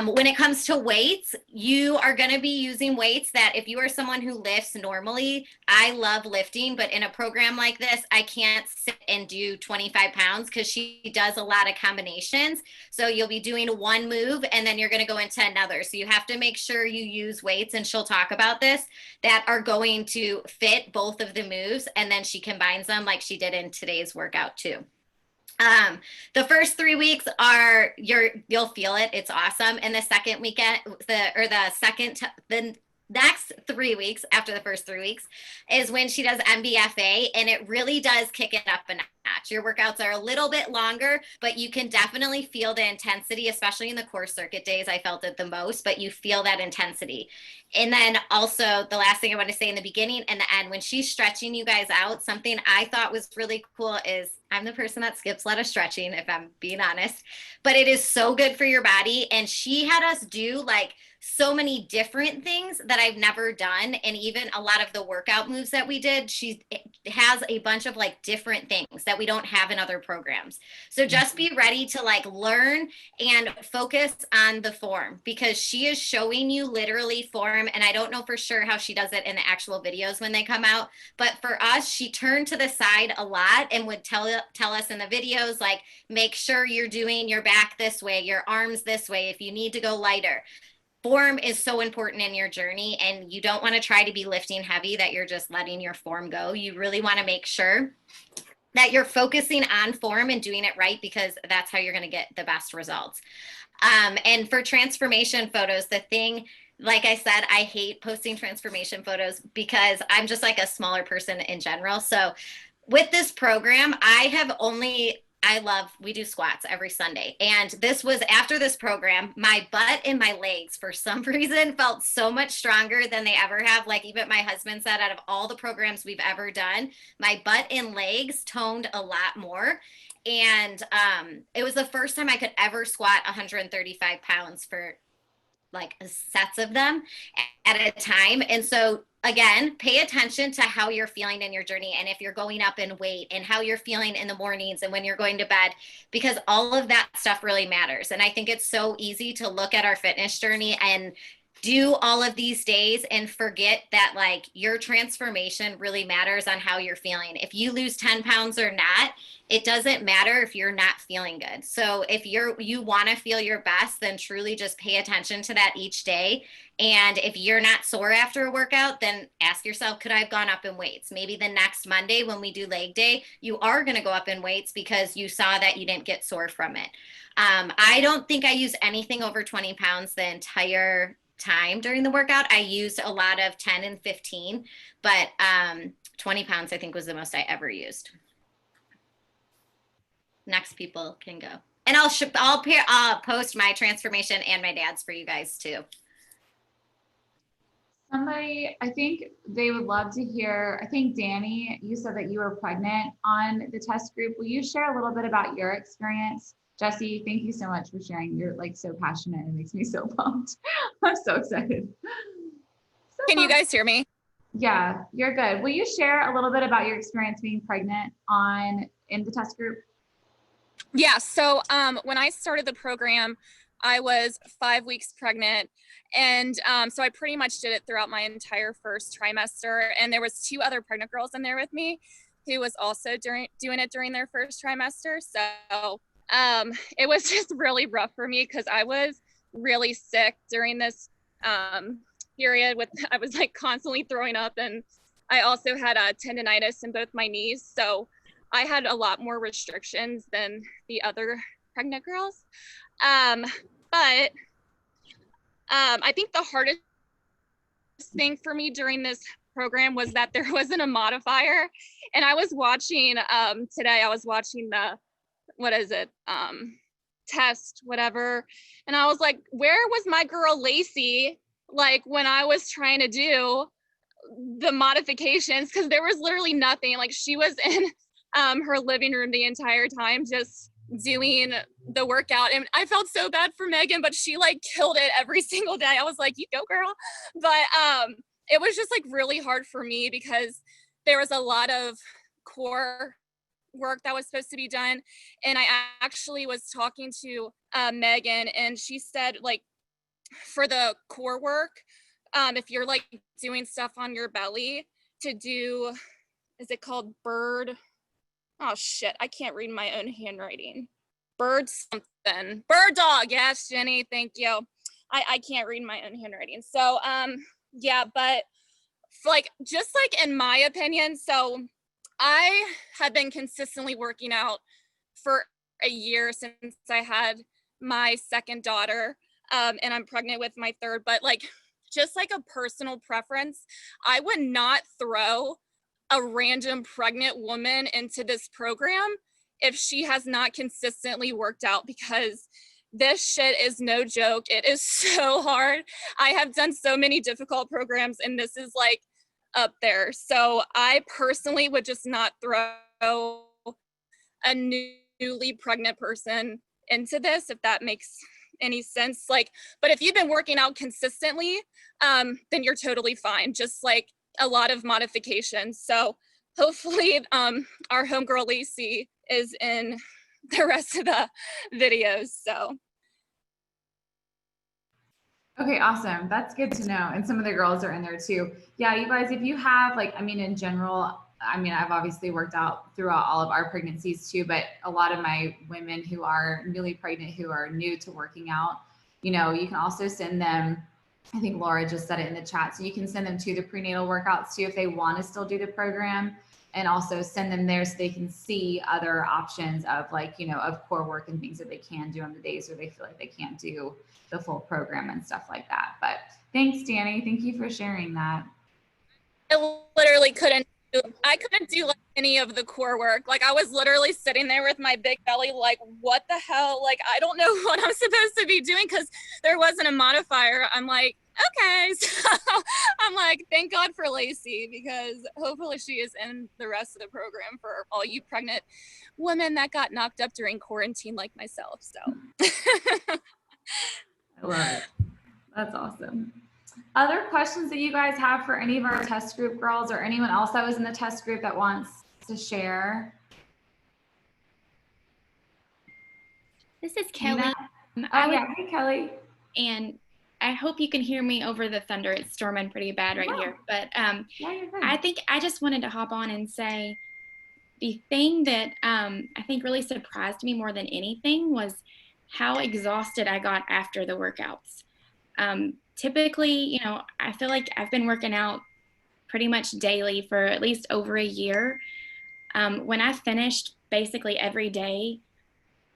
When it comes to weights, you are going to be using weights that, if you are someone who lifts normally, I love lifting, but in a program like this, I can't sit and do 25 pounds because she does a lot of combinations. So you'll be doing one move and then you're going to go into another. So you have to make sure you use weights, and she'll talk about this, that are going to fit both of the moves. And then she combines them like she did in today's workout too. The first 3 weeks are you'll feel it. It's awesome. And the second weekend, the next 3 weeks after the first 3 weeks is when she does MBFA, and it really does kick it up a notch. Your workouts are a little bit longer, but you can definitely feel the intensity, especially in the core circuit days. I felt it the most, but you feel that intensity. And then also the last thing I want to say in the beginning and the end, when she's stretching you guys out, something I thought was really cool is, I'm the person that skips a lot of stretching, if I'm being honest, but it is so good for your body. And she had us do like so many different things that I've never done. And even a lot of the workout moves that we did, she has a bunch of like different things that we don't have in other programs. So just be ready to like learn and focus on the form, because she is showing you literally form. And I don't know for sure how she does it in the actual videos when they come out, but for us, she turned to the side a lot and would tell us in the videos, like, make sure you're doing your back this way, your arms this way, if you need to go lighter. Form is so important in your journey, and you don't want to try to be lifting heavy that you're just letting your form go. You really want to make sure that you're focusing on form and doing it right, because that's how you're going to get the best results. And for transformation photos, the thing, like I said, I hate posting transformation photos because I'm just like a smaller person in general. So with this program, we do squats every Sunday. And this was after this program, my butt and my legs, for some reason, felt so much stronger than they ever have. Like even my husband said, out of all the programs we've ever done, my butt and legs toned a lot more. And it was the first time I could ever squat 135 pounds for like sets of them at a time. And so again, pay attention to how you're feeling in your journey, and if you're going up in weight, and how you're feeling in the mornings and when you're going to bed, because all of that stuff really matters. And I think it's so easy to look at our fitness journey and do all of these days and forget that like your transformation really matters on how you're feeling. If you lose 10 pounds or not, it doesn't matter if you're not feeling good. So if you want to feel your best, then truly just pay attention to that each day. And if you're not sore after a workout, then ask yourself, could I have gone up in weights? Maybe the next Monday when we do leg day, you are going to go up in weights because you saw that you didn't get sore from it. I don't think I used anything over 20 pounds the entire time during the workout. I used a lot of 10 and 15, but 20 pounds I think was the most I ever used. Next people can go. And I'll post my transformation and my dad's for you guys too. Somebody, I think they would love to hear, I think Danny, you said that you were pregnant on the test group. Will you share a little bit about your experience? Jesse, thank you so much for sharing. You're like so passionate. It makes me so pumped. I'm so excited. Can you guys hear me? Yeah, you're good. Will you share a little bit about your experience being pregnant in the test group? Yeah, so when I started the program, I was 5 weeks pregnant. And so I pretty much did it throughout my entire first trimester. And there was 2 other pregnant girls in there with me who was also doing it during their first trimester. So it was just really rough for me because I was really sick during this period. I was like constantly throwing up, and I also had tendonitis in both my knees. So I had a lot more restrictions than the other pregnant girls. But I think the hardest thing for me during this program was that there wasn't a modifier. And I was watching today, I was watching the, test, whatever. And I was like, where was my girl Lacey? Like when I was trying to do the modifications, because there was literally nothing. Like she was in her living room the entire time, just doing the workout. And I felt so bad for Megan, but she like killed it every single day. I was like, you go girl. But it was just like really hard for me because there was a lot of core work that was supposed to be done. And I actually was talking to Megan, and she said like for the core work, if you're like doing stuff on your belly, to do, is it called bird? Oh shit, I can't read my own handwriting. Bird something. Bird dog. Yes, Jenny, thank you. I can't read my own handwriting. So yeah, but like just like in my opinion, so I have been consistently working out for a year since I had my second daughter, and I'm pregnant with my third, but like just like a personal preference, I would not throw a random pregnant woman into this program if she has not consistently worked out, because this shit is no joke. It is so hard. I have done so many difficult programs, and this is like up there. So I personally would just not throw a newly pregnant person into this, if that makes any sense. Like, but if you've been working out consistently, then you're totally fine. Just like a lot of modifications. So hopefully our homegirl Lacey is in the rest of the videos. So Okay, awesome. That's good to know. And some of the girls are in there too. Yeah, you guys, if you have like, I mean, in general, I mean, I've obviously worked out throughout all of our pregnancies too, but a lot of my women who are newly pregnant, who are new to working out, you know, you can also send them, I think Laura just said it in the chat, so you can send them to the prenatal workouts too if they want to still do the program, and also send them there so they can see other options of like, you know, of core work and things that they can do on the days where they feel like they can't do the full program and stuff like that. But thanks, Danny. Thank you for sharing that. I literally couldn't do like any of the core work. Like I was literally sitting there with my big belly like, what the hell? Like I don't know what I'm supposed to be doing because there wasn't a modifier. I'm like, okay. So I'm like, thank God for Lacey, because hopefully she is in the rest of the program for all you pregnant women that got knocked up during quarantine like myself. So I love it. That's awesome. Other questions that you guys have for any of our test group girls or anyone else that was in the test group that wants to share? This is Kelly. Oh yeah, hey Kelly. And I hope you can hear me over the thunder. It's storming pretty bad right here. But Yeah, you're good. I think I just wanted to hop on and say the thing that I think really surprised me more than anything was how exhausted I got after the workouts. Typically, you know, I feel like I've been working out pretty much daily for at least over a year. When I finished basically every day,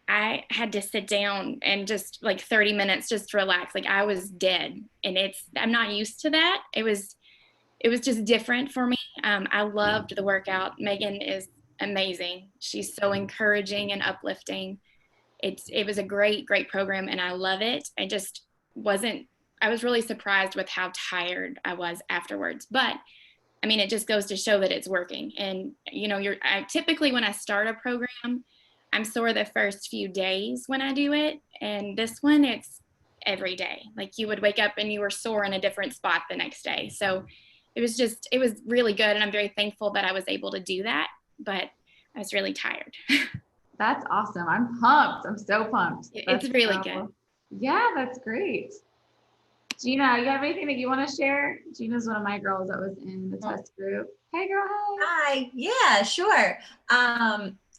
I had to sit down and just like 30 minutes just to relax. Like I was dead, and I'm not used to that. It was just different for me. I loved the workout. Megan is amazing. She's so encouraging and uplifting. It was a great program, and I love it. I was really surprised with how tired I was afterwards. But I mean, it just goes to show that it's working. And you know, typically when I start a program, I'm sore the first few days when I do it. And this one, it's every day. Like you would wake up and you were sore in a different spot the next day. So it was really good. And I'm very thankful that I was able to do that, but I was really tired. That's awesome. I'm pumped. I'm so pumped. It's really good. Yeah, that's great. Gina, you have anything that you want to share? Gina's one of my girls that was in the test group. Hey girl, hey. Hi, yeah, sure.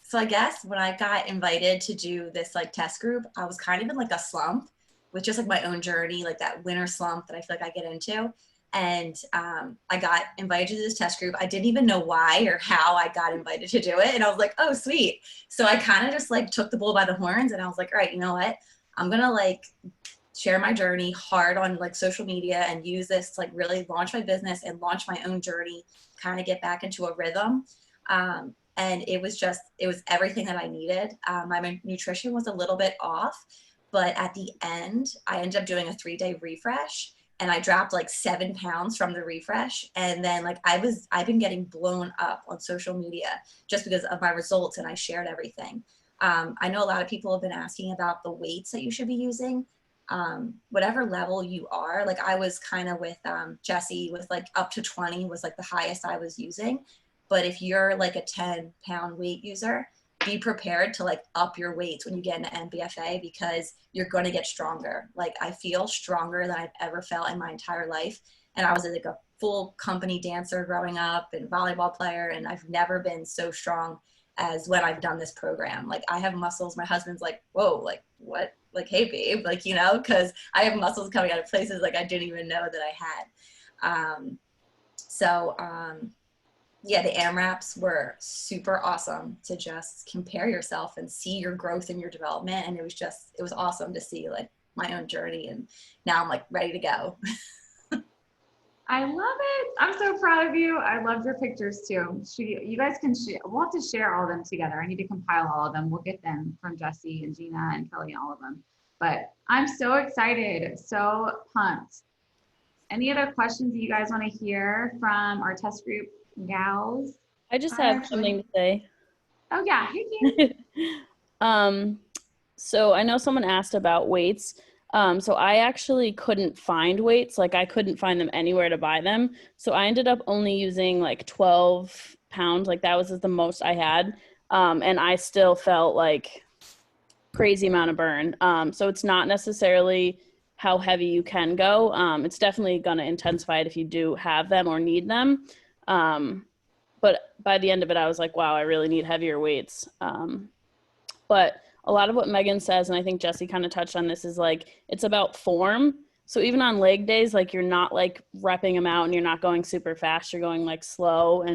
So I guess when I got invited to do this like test group, I was kind of in like a slump with just like my own journey, like that winter slump that I feel like I get into. And I got invited to this test group. I didn't even know why or how I got invited to do it. And I was like, oh, sweet. So I kind of just like took the bull by the horns, and I was like, all right, you know what? I'm going to like share my journey hard on like social media and use this to like really launch my business and launch my own journey, kind of get back into a rhythm. And it was everything that I needed. My nutrition was a little bit off, but at the end, I ended up doing a 3-day refresh. and I dropped like 7 pounds from the refresh. And then like I've been getting blown up on social media just because of my results, and I shared everything. I know a lot of people have been asking about the weights that you should be using. Whatever level you are, like I was kind of with Jesse with like up to 20 was like the highest I was using. But if you're like a 10-pound weight user, be prepared to like up your weights when you get into MBFA, because you're going to get stronger. Like I feel stronger than I've ever felt in my entire life. And I was like a full company dancer growing up and volleyball player, and I've never been so strong as when I've done this program. Like I have muscles. My husband's like, whoa, like what? Like, hey babe, like, you know, because I have muscles coming out of places like I didn't even know that I had. Yeah, the AMRAPs were super awesome to just compare yourself and see your growth and your development. And it was awesome to see like my own journey. And now I'm like ready to go. I love it. I'm so proud of you. I loved your pictures too. You guys can share. We'll have to share all of them together. I need to compile all of them. We'll get them from Jesse and Gina and Kelly and all of them. But I'm so excited, so pumped. Any other questions that you guys want to hear from our test group gals? I just have something to say. Oh yeah, hey Kim. So I know someone asked about weights. So I actually couldn't find weights. Like I couldn't find them anywhere to buy them. So I ended up only using like 12 pounds. Like that was the most I had. And I still felt like crazy amount of burn. So it's not necessarily how heavy you can go. It's definitely going to intensify it if you do have them or need them. But by the end of it, I was like, wow, I really need heavier weights. But a lot of what Megan says, and I think Jesse kind of touched on this, is like, it's about form. So even on leg days, like you're not like repping them out and you're not going super fast, you're going like slow,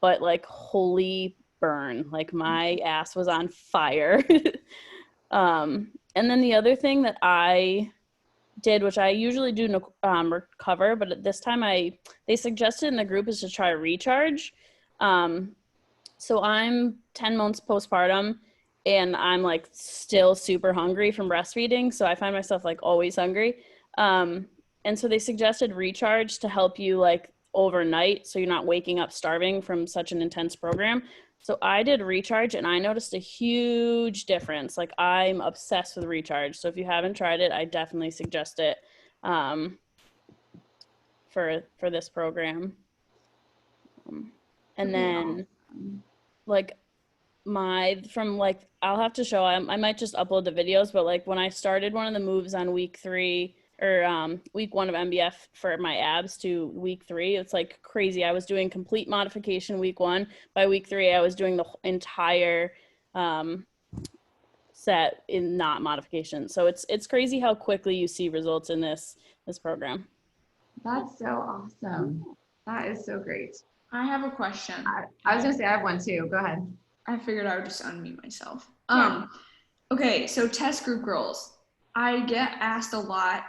but like holy burn, like my ass was on fire. And then the other thing that I did, which I usually do recover, but at this time they suggested in the group is to try recharge. So I'm 10 months postpartum and I'm like still super hungry from breastfeeding. So I find myself like always hungry. And so they suggested recharge to help you like overnight, so you're not waking up starving from such an intense program. So I did recharge and I noticed a huge difference. Like I'm obsessed with recharge. So if you haven't tried it, I definitely suggest it for this program. And then like I'll have to show, I might just upload the videos, but like when I started one of the moves on week 3 or week 1 of MBF for my abs to week 3, it's like crazy. I was doing complete modification week 1. By week 3, I was doing the entire set in not modification. So it's crazy how quickly you see results in this program. That's so awesome. That is so great. I have a question. I was gonna say I have one too. Go ahead. I figured I would just unmute myself. Yeah. Okay, so test group girls, I get asked a lot,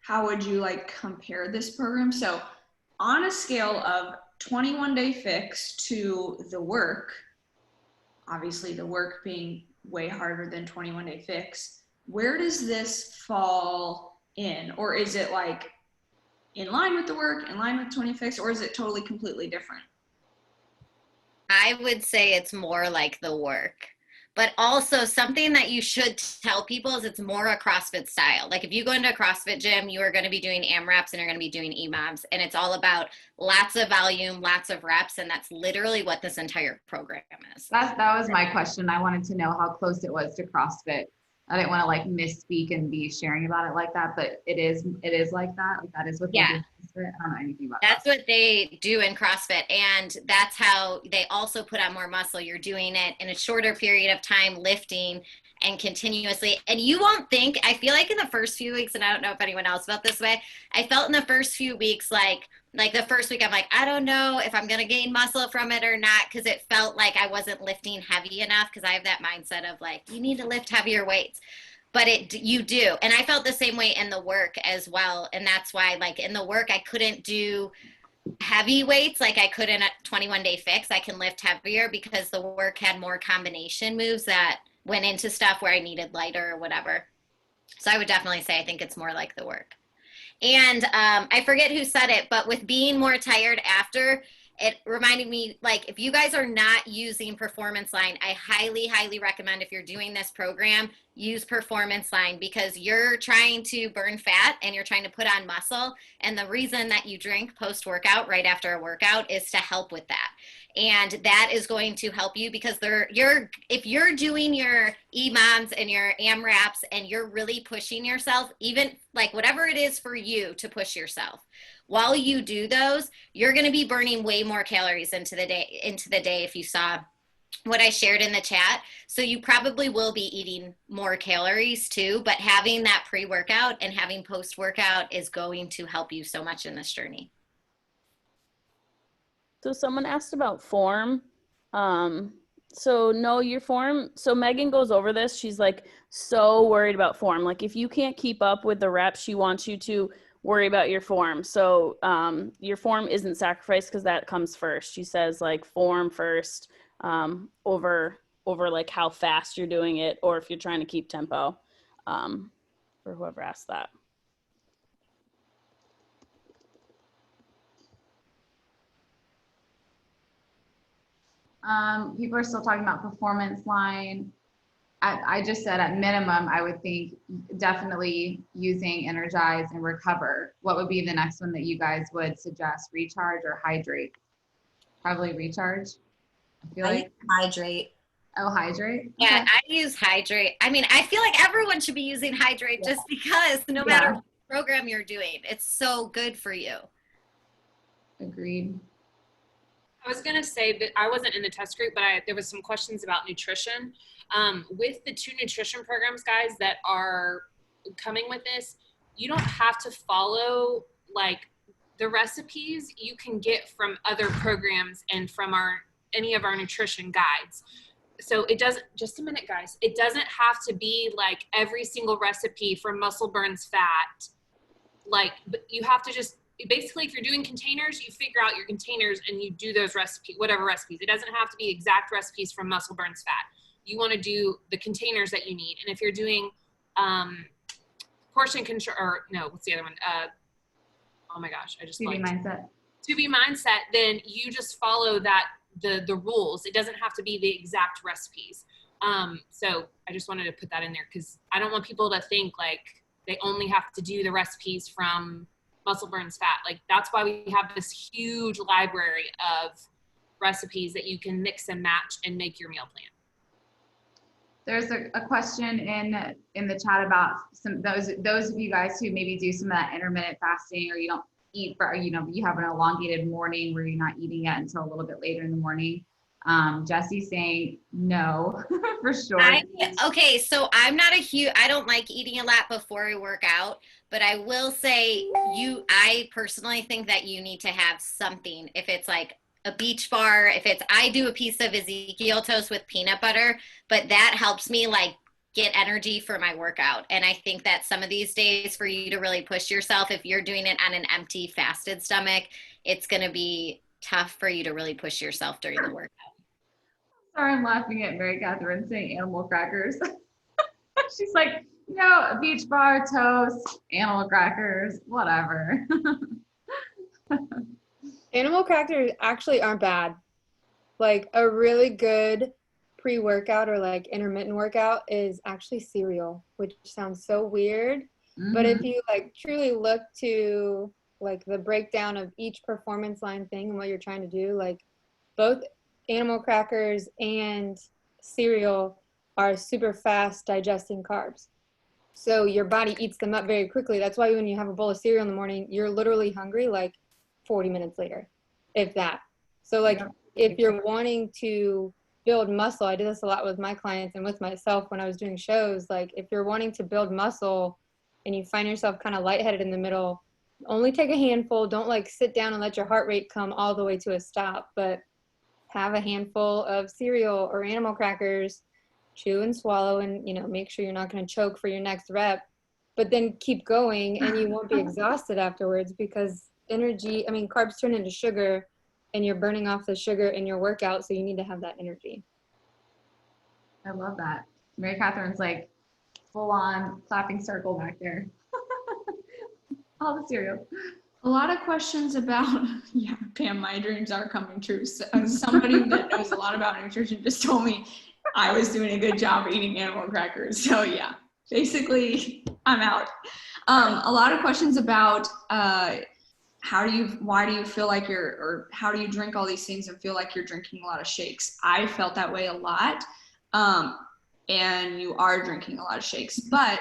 how would you like compare this program? So on a scale of 21-day fix to the work, obviously the work being way harder than 21-day fix, where does this fall in? Or is it like in line with the work, in line with 20 fix, or is it totally completely different? I would say it's more like the work. But also something that you should tell people is it's more a CrossFit style. Like if you go into a CrossFit gym, you are going to be doing AMRAPs and you're going to be doing EMOMs. And it's all about lots of volume, lots of reps. And that's literally what this entire program is. That was my question. I wanted to know how close it was to CrossFit. I didn't want to like misspeak and be sharing about it like that, but it is like that. Like that is what they do. I don't know anything about That's CrossFit. what they do in CrossFit. And that's how they also put on more muscle. You're doing it in a shorter period of time, lifting and continuously. And you won't think, I feel like in the first few weeks, and I don't know if anyone else felt this way, I felt in the first few weeks, like the first week, I'm like, I don't know if I'm going to gain muscle from it or not, because it felt like I wasn't lifting heavy enough, because I have that mindset of like, you need to lift heavier weights. But you do. And I felt the same way in the work as well. And that's why like in the work, I couldn't do heavy weights like I could in a 21-day fix. I can lift heavier because the work had more combination moves that went into stuff where I needed lighter or whatever. So I would definitely say I think it's more like the work. And I forget who said it, but with being more tired after, it reminded me, like, if you guys are not using Performance Line, I highly, highly recommend, if you're doing this program, use Performance Line, because you're trying to burn fat and you're trying to put on muscle. And the reason that you drink post-workout right after a workout is to help with that. And that is going to help you, because if you're doing your EMOMs and your AMRAPs and you're really pushing yourself, even like whatever it is for you to push yourself, while you do those, you're going to be burning way more calories into the day if you saw what I shared in the chat. So you probably will be eating more calories too, but having that pre-workout and having post-workout is going to help you so much in this journey. So someone asked about form. So know your form. So Megan goes over this. She's like so worried about form. Like if you can't keep up with the reps, she wants you to worry about your form. So your form isn't sacrificed, because that comes first. She says like form first, over like how fast you're doing it, or if you're trying to keep tempo, for whoever asked that. People are still talking about Performance Line. I just said at minimum, I would think definitely using Energize and Recover. What would be the next one that you guys would suggest? Recharge or Hydrate? Probably Recharge. I feel like Hydrate. Oh, Hydrate? Yeah, Okay. I use Hydrate. I mean, I feel like everyone should be using Hydrate, just because no matter what program you're doing, it's so good for you. Agreed. I was gonna say that I wasn't in the test group, but there was some questions about nutrition. With the 2 nutrition programs, guys, that are coming with this, you don't have to follow like the recipes you can get from other programs and from any of our nutrition guides. So it doesn't, just a minute, guys, it doesn't have to be like every single recipe for muscle burns fat. Like, but you have to just, basically, if you're doing containers, you figure out your containers and you do those recipes, whatever recipes. It doesn't have to be exact recipes from muscle burns fat. You want to do the containers that you need. And if you're doing portion control, or no, what's the other one? Oh my gosh, I just 2B mindset. 2B mindset, then you just follow that, the rules. It doesn't have to be the exact recipes. So I just wanted to put that in there, because I don't want people to think like they only have to do the recipes from muscle burns fat. Like that's why we have this huge library of recipes that you can mix and match and make your meal plan. There's a question in the chat about some those of you guys who maybe do some of that intermittent fasting, or you don't eat for, you have an elongated morning where you're not eating yet until a little bit later in the morning. Jesse's saying no, for sure. Okay, so I'm not I don't like eating a lot before I work out, but I will say I personally think that you need to have something. If it's like a beach bar, I do a piece of Ezekiel toast with peanut butter, but that helps me like get energy for my workout. And I think that some of these days, for you to really push yourself, if you're doing it on an empty fasted stomach, it's going to be tough for you to really push yourself during the workout. Sorry, I'm laughing at Mary Catherine saying animal crackers. She's like, a beach bar, toast, animal crackers, whatever. Animal crackers actually aren't bad. Like a really good pre-workout or like intermittent workout is actually cereal, which sounds so weird. Mm-hmm. But if you like truly look to like the breakdown of each Performance Line thing and what you're trying to do, like both animal crackers and cereal are super fast digesting carbs. So your body eats them up very quickly. That's why when you have a bowl of cereal in the morning, you're literally hungry like 40 minutes later, if that. So like if you're wanting to build muscle, I do this a lot with my clients and with myself when I was doing shows, like if you're wanting to build muscle and you find yourself kind of lightheaded in the middle, only take a handful. Don't like sit down and let your heart rate come all the way to a stop, but have a handful of cereal or animal crackers, chew and swallow, and make sure you're not going to choke for your next rep, but then keep going and you won't be exhausted afterwards, because carbs turn into sugar and you're burning off the sugar in your workout. So you need to have that energy. I love that. Mary Catherine's like full on clapping circle back there. All the cereal. A lot of questions about, yeah, Pam, my dreams are coming true. So, somebody that knows a lot about nutrition just told me I was doing a good job eating animal crackers. So yeah, basically I'm out. A lot of questions about why do you feel like or how do you drink all these things and feel like you're drinking a lot of shakes? I felt that way a lot. And you are drinking a lot of shakes, but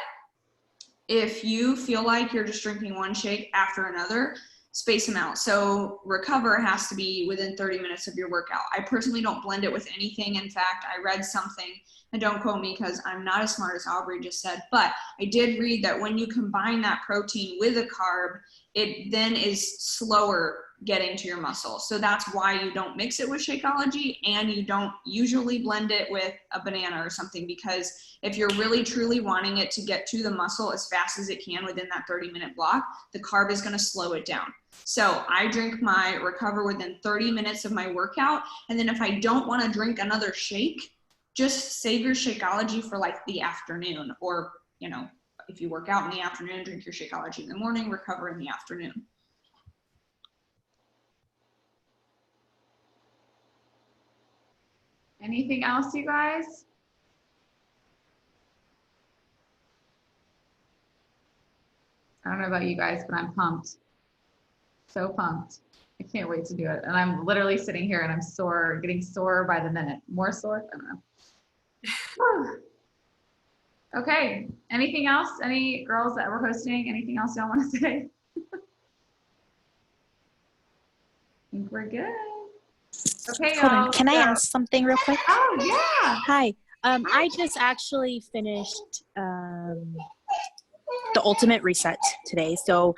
if you feel like you're just drinking one shake after another, space them out. So Recover has to be within 30 minutes of your workout. I personally don't blend it with anything. In fact, I read something, and don't quote me because I'm not as smart as Aubrey just said, but I did read that when you combine that protein with a carb, it then is slower getting to your muscle. So that's why you don't mix it with Shakeology, and you don't usually blend it with a banana or something, because if you're really truly wanting it to get to the muscle as fast as it can within that 30-minute block, the carb is going to slow it down. So I drink my Recover within 30 minutes of my workout. And then if I don't want to drink another shake, just save your Shakeology for like the afternoon, or, you know, if you work out in the afternoon, drink your Shakeology in the morning, Recover in the afternoon. Anything else, you guys? I don't know about you guys, but I'm pumped. So pumped. I can't wait to do it. And I'm literally sitting here and I'm sore, getting sore by the minute. More sore? I don't know. Okay. Anything else? Any girls that were hosting? Anything else y'all want to say? I think we're good. Okay, Hold on. y'all. Can I ask something real quick? Oh, yeah. Hi. I just actually finished the Ultimate Reset today. So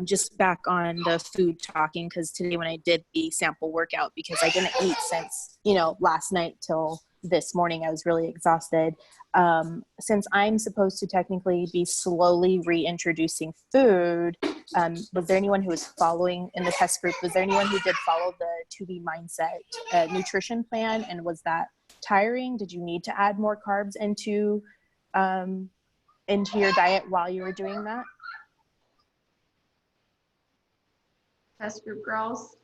just back on the food talking, because today when I did the sample workout, because I didn't eat since, last night till this morning, I was really exhausted. Since I'm supposed to technically be slowly reintroducing food, was there anyone who was following in the test group? Was there anyone who did follow the 2B Mindset nutrition plan? And was that tiring? Did you need to add more carbs into your diet while you were doing that? Test group girls.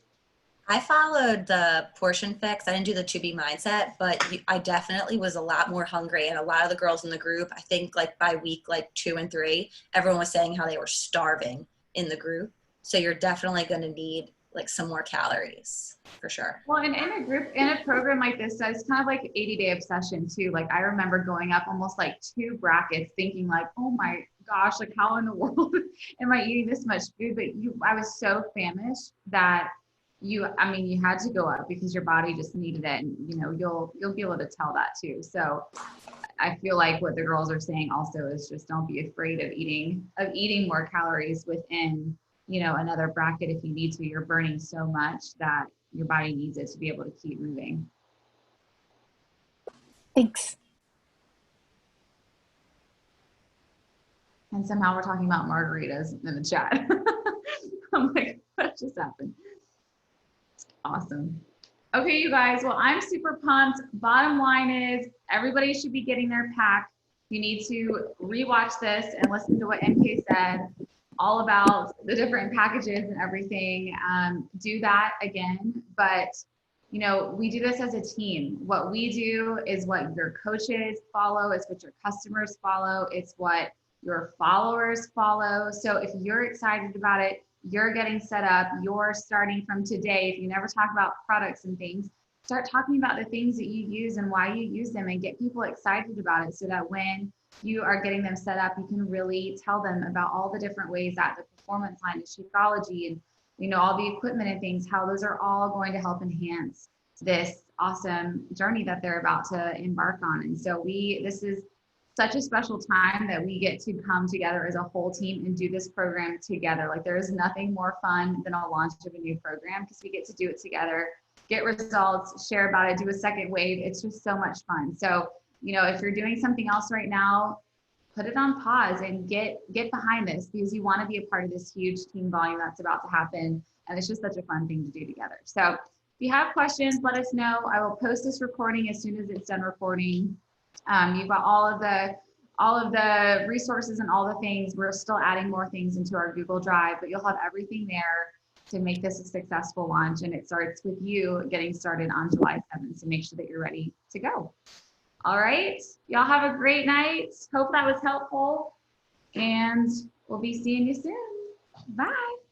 I followed the portion fix. I didn't do the 2B mindset, but I definitely was a lot more hungry. And a lot of the girls in the group, I think like by week 2 and 3, everyone was saying how they were starving in the group. So you're definitely going to need like some more calories for sure. Well, and in a program like this, so it's kind of like 80-day obsession too. Like I remember going up almost like 2 brackets thinking like, oh my gosh, like how in the world am I eating this much food? But I was so famished that you had to go up because your body just needed it. And you'll be able to tell that too. So I feel like what the girls are saying also is just don't be afraid of eating more calories within another bracket. If you need to, you're burning so much that your body needs it to be able to keep moving. Thanks. And somehow we're talking about margaritas in the chat. I'm like, what just happened? Awesome. Okay, you guys, well, I'm super pumped. Bottom line is everybody should be getting their pack. You need to rewatch this and listen to what MK said all about the different packages and everything. Do that again, but we do this as a team. What we do is what your coaches follow, it's what your customers follow, it's what your followers follow. So if you're excited about it, you're getting set up, you're starting from today. If you never talk about products and things, start talking about the things that you use and why you use them, and get people excited about it so that when you are getting them set up, you can really tell them about all the different ways that the performance line, the Shakeology, and all the equipment and things, how those are all going to help enhance this awesome journey that they're about to embark on. And so this is such a special time that we get to come together as a whole team and do this program together. Like there is nothing more fun than a launch of a new program, because we get to do it together, get results, share about it, do a second wave. It's just so much fun. So, if you're doing something else right now, put it on pause and get behind this, because you want to be a part of this huge team volume that's about to happen. And it's just such a fun thing to do together. So if you have questions, let us know. I will post this recording as soon as it's done recording. You've got all of the all of the resources and all the things. We're still adding more things into our Google Drive, but you'll have everything there to make this a successful launch. And it starts with you getting started on July 7th. So make sure that you're ready to go. All right. Y'all have a great night. Hope that was helpful. And we'll be seeing you soon. Bye.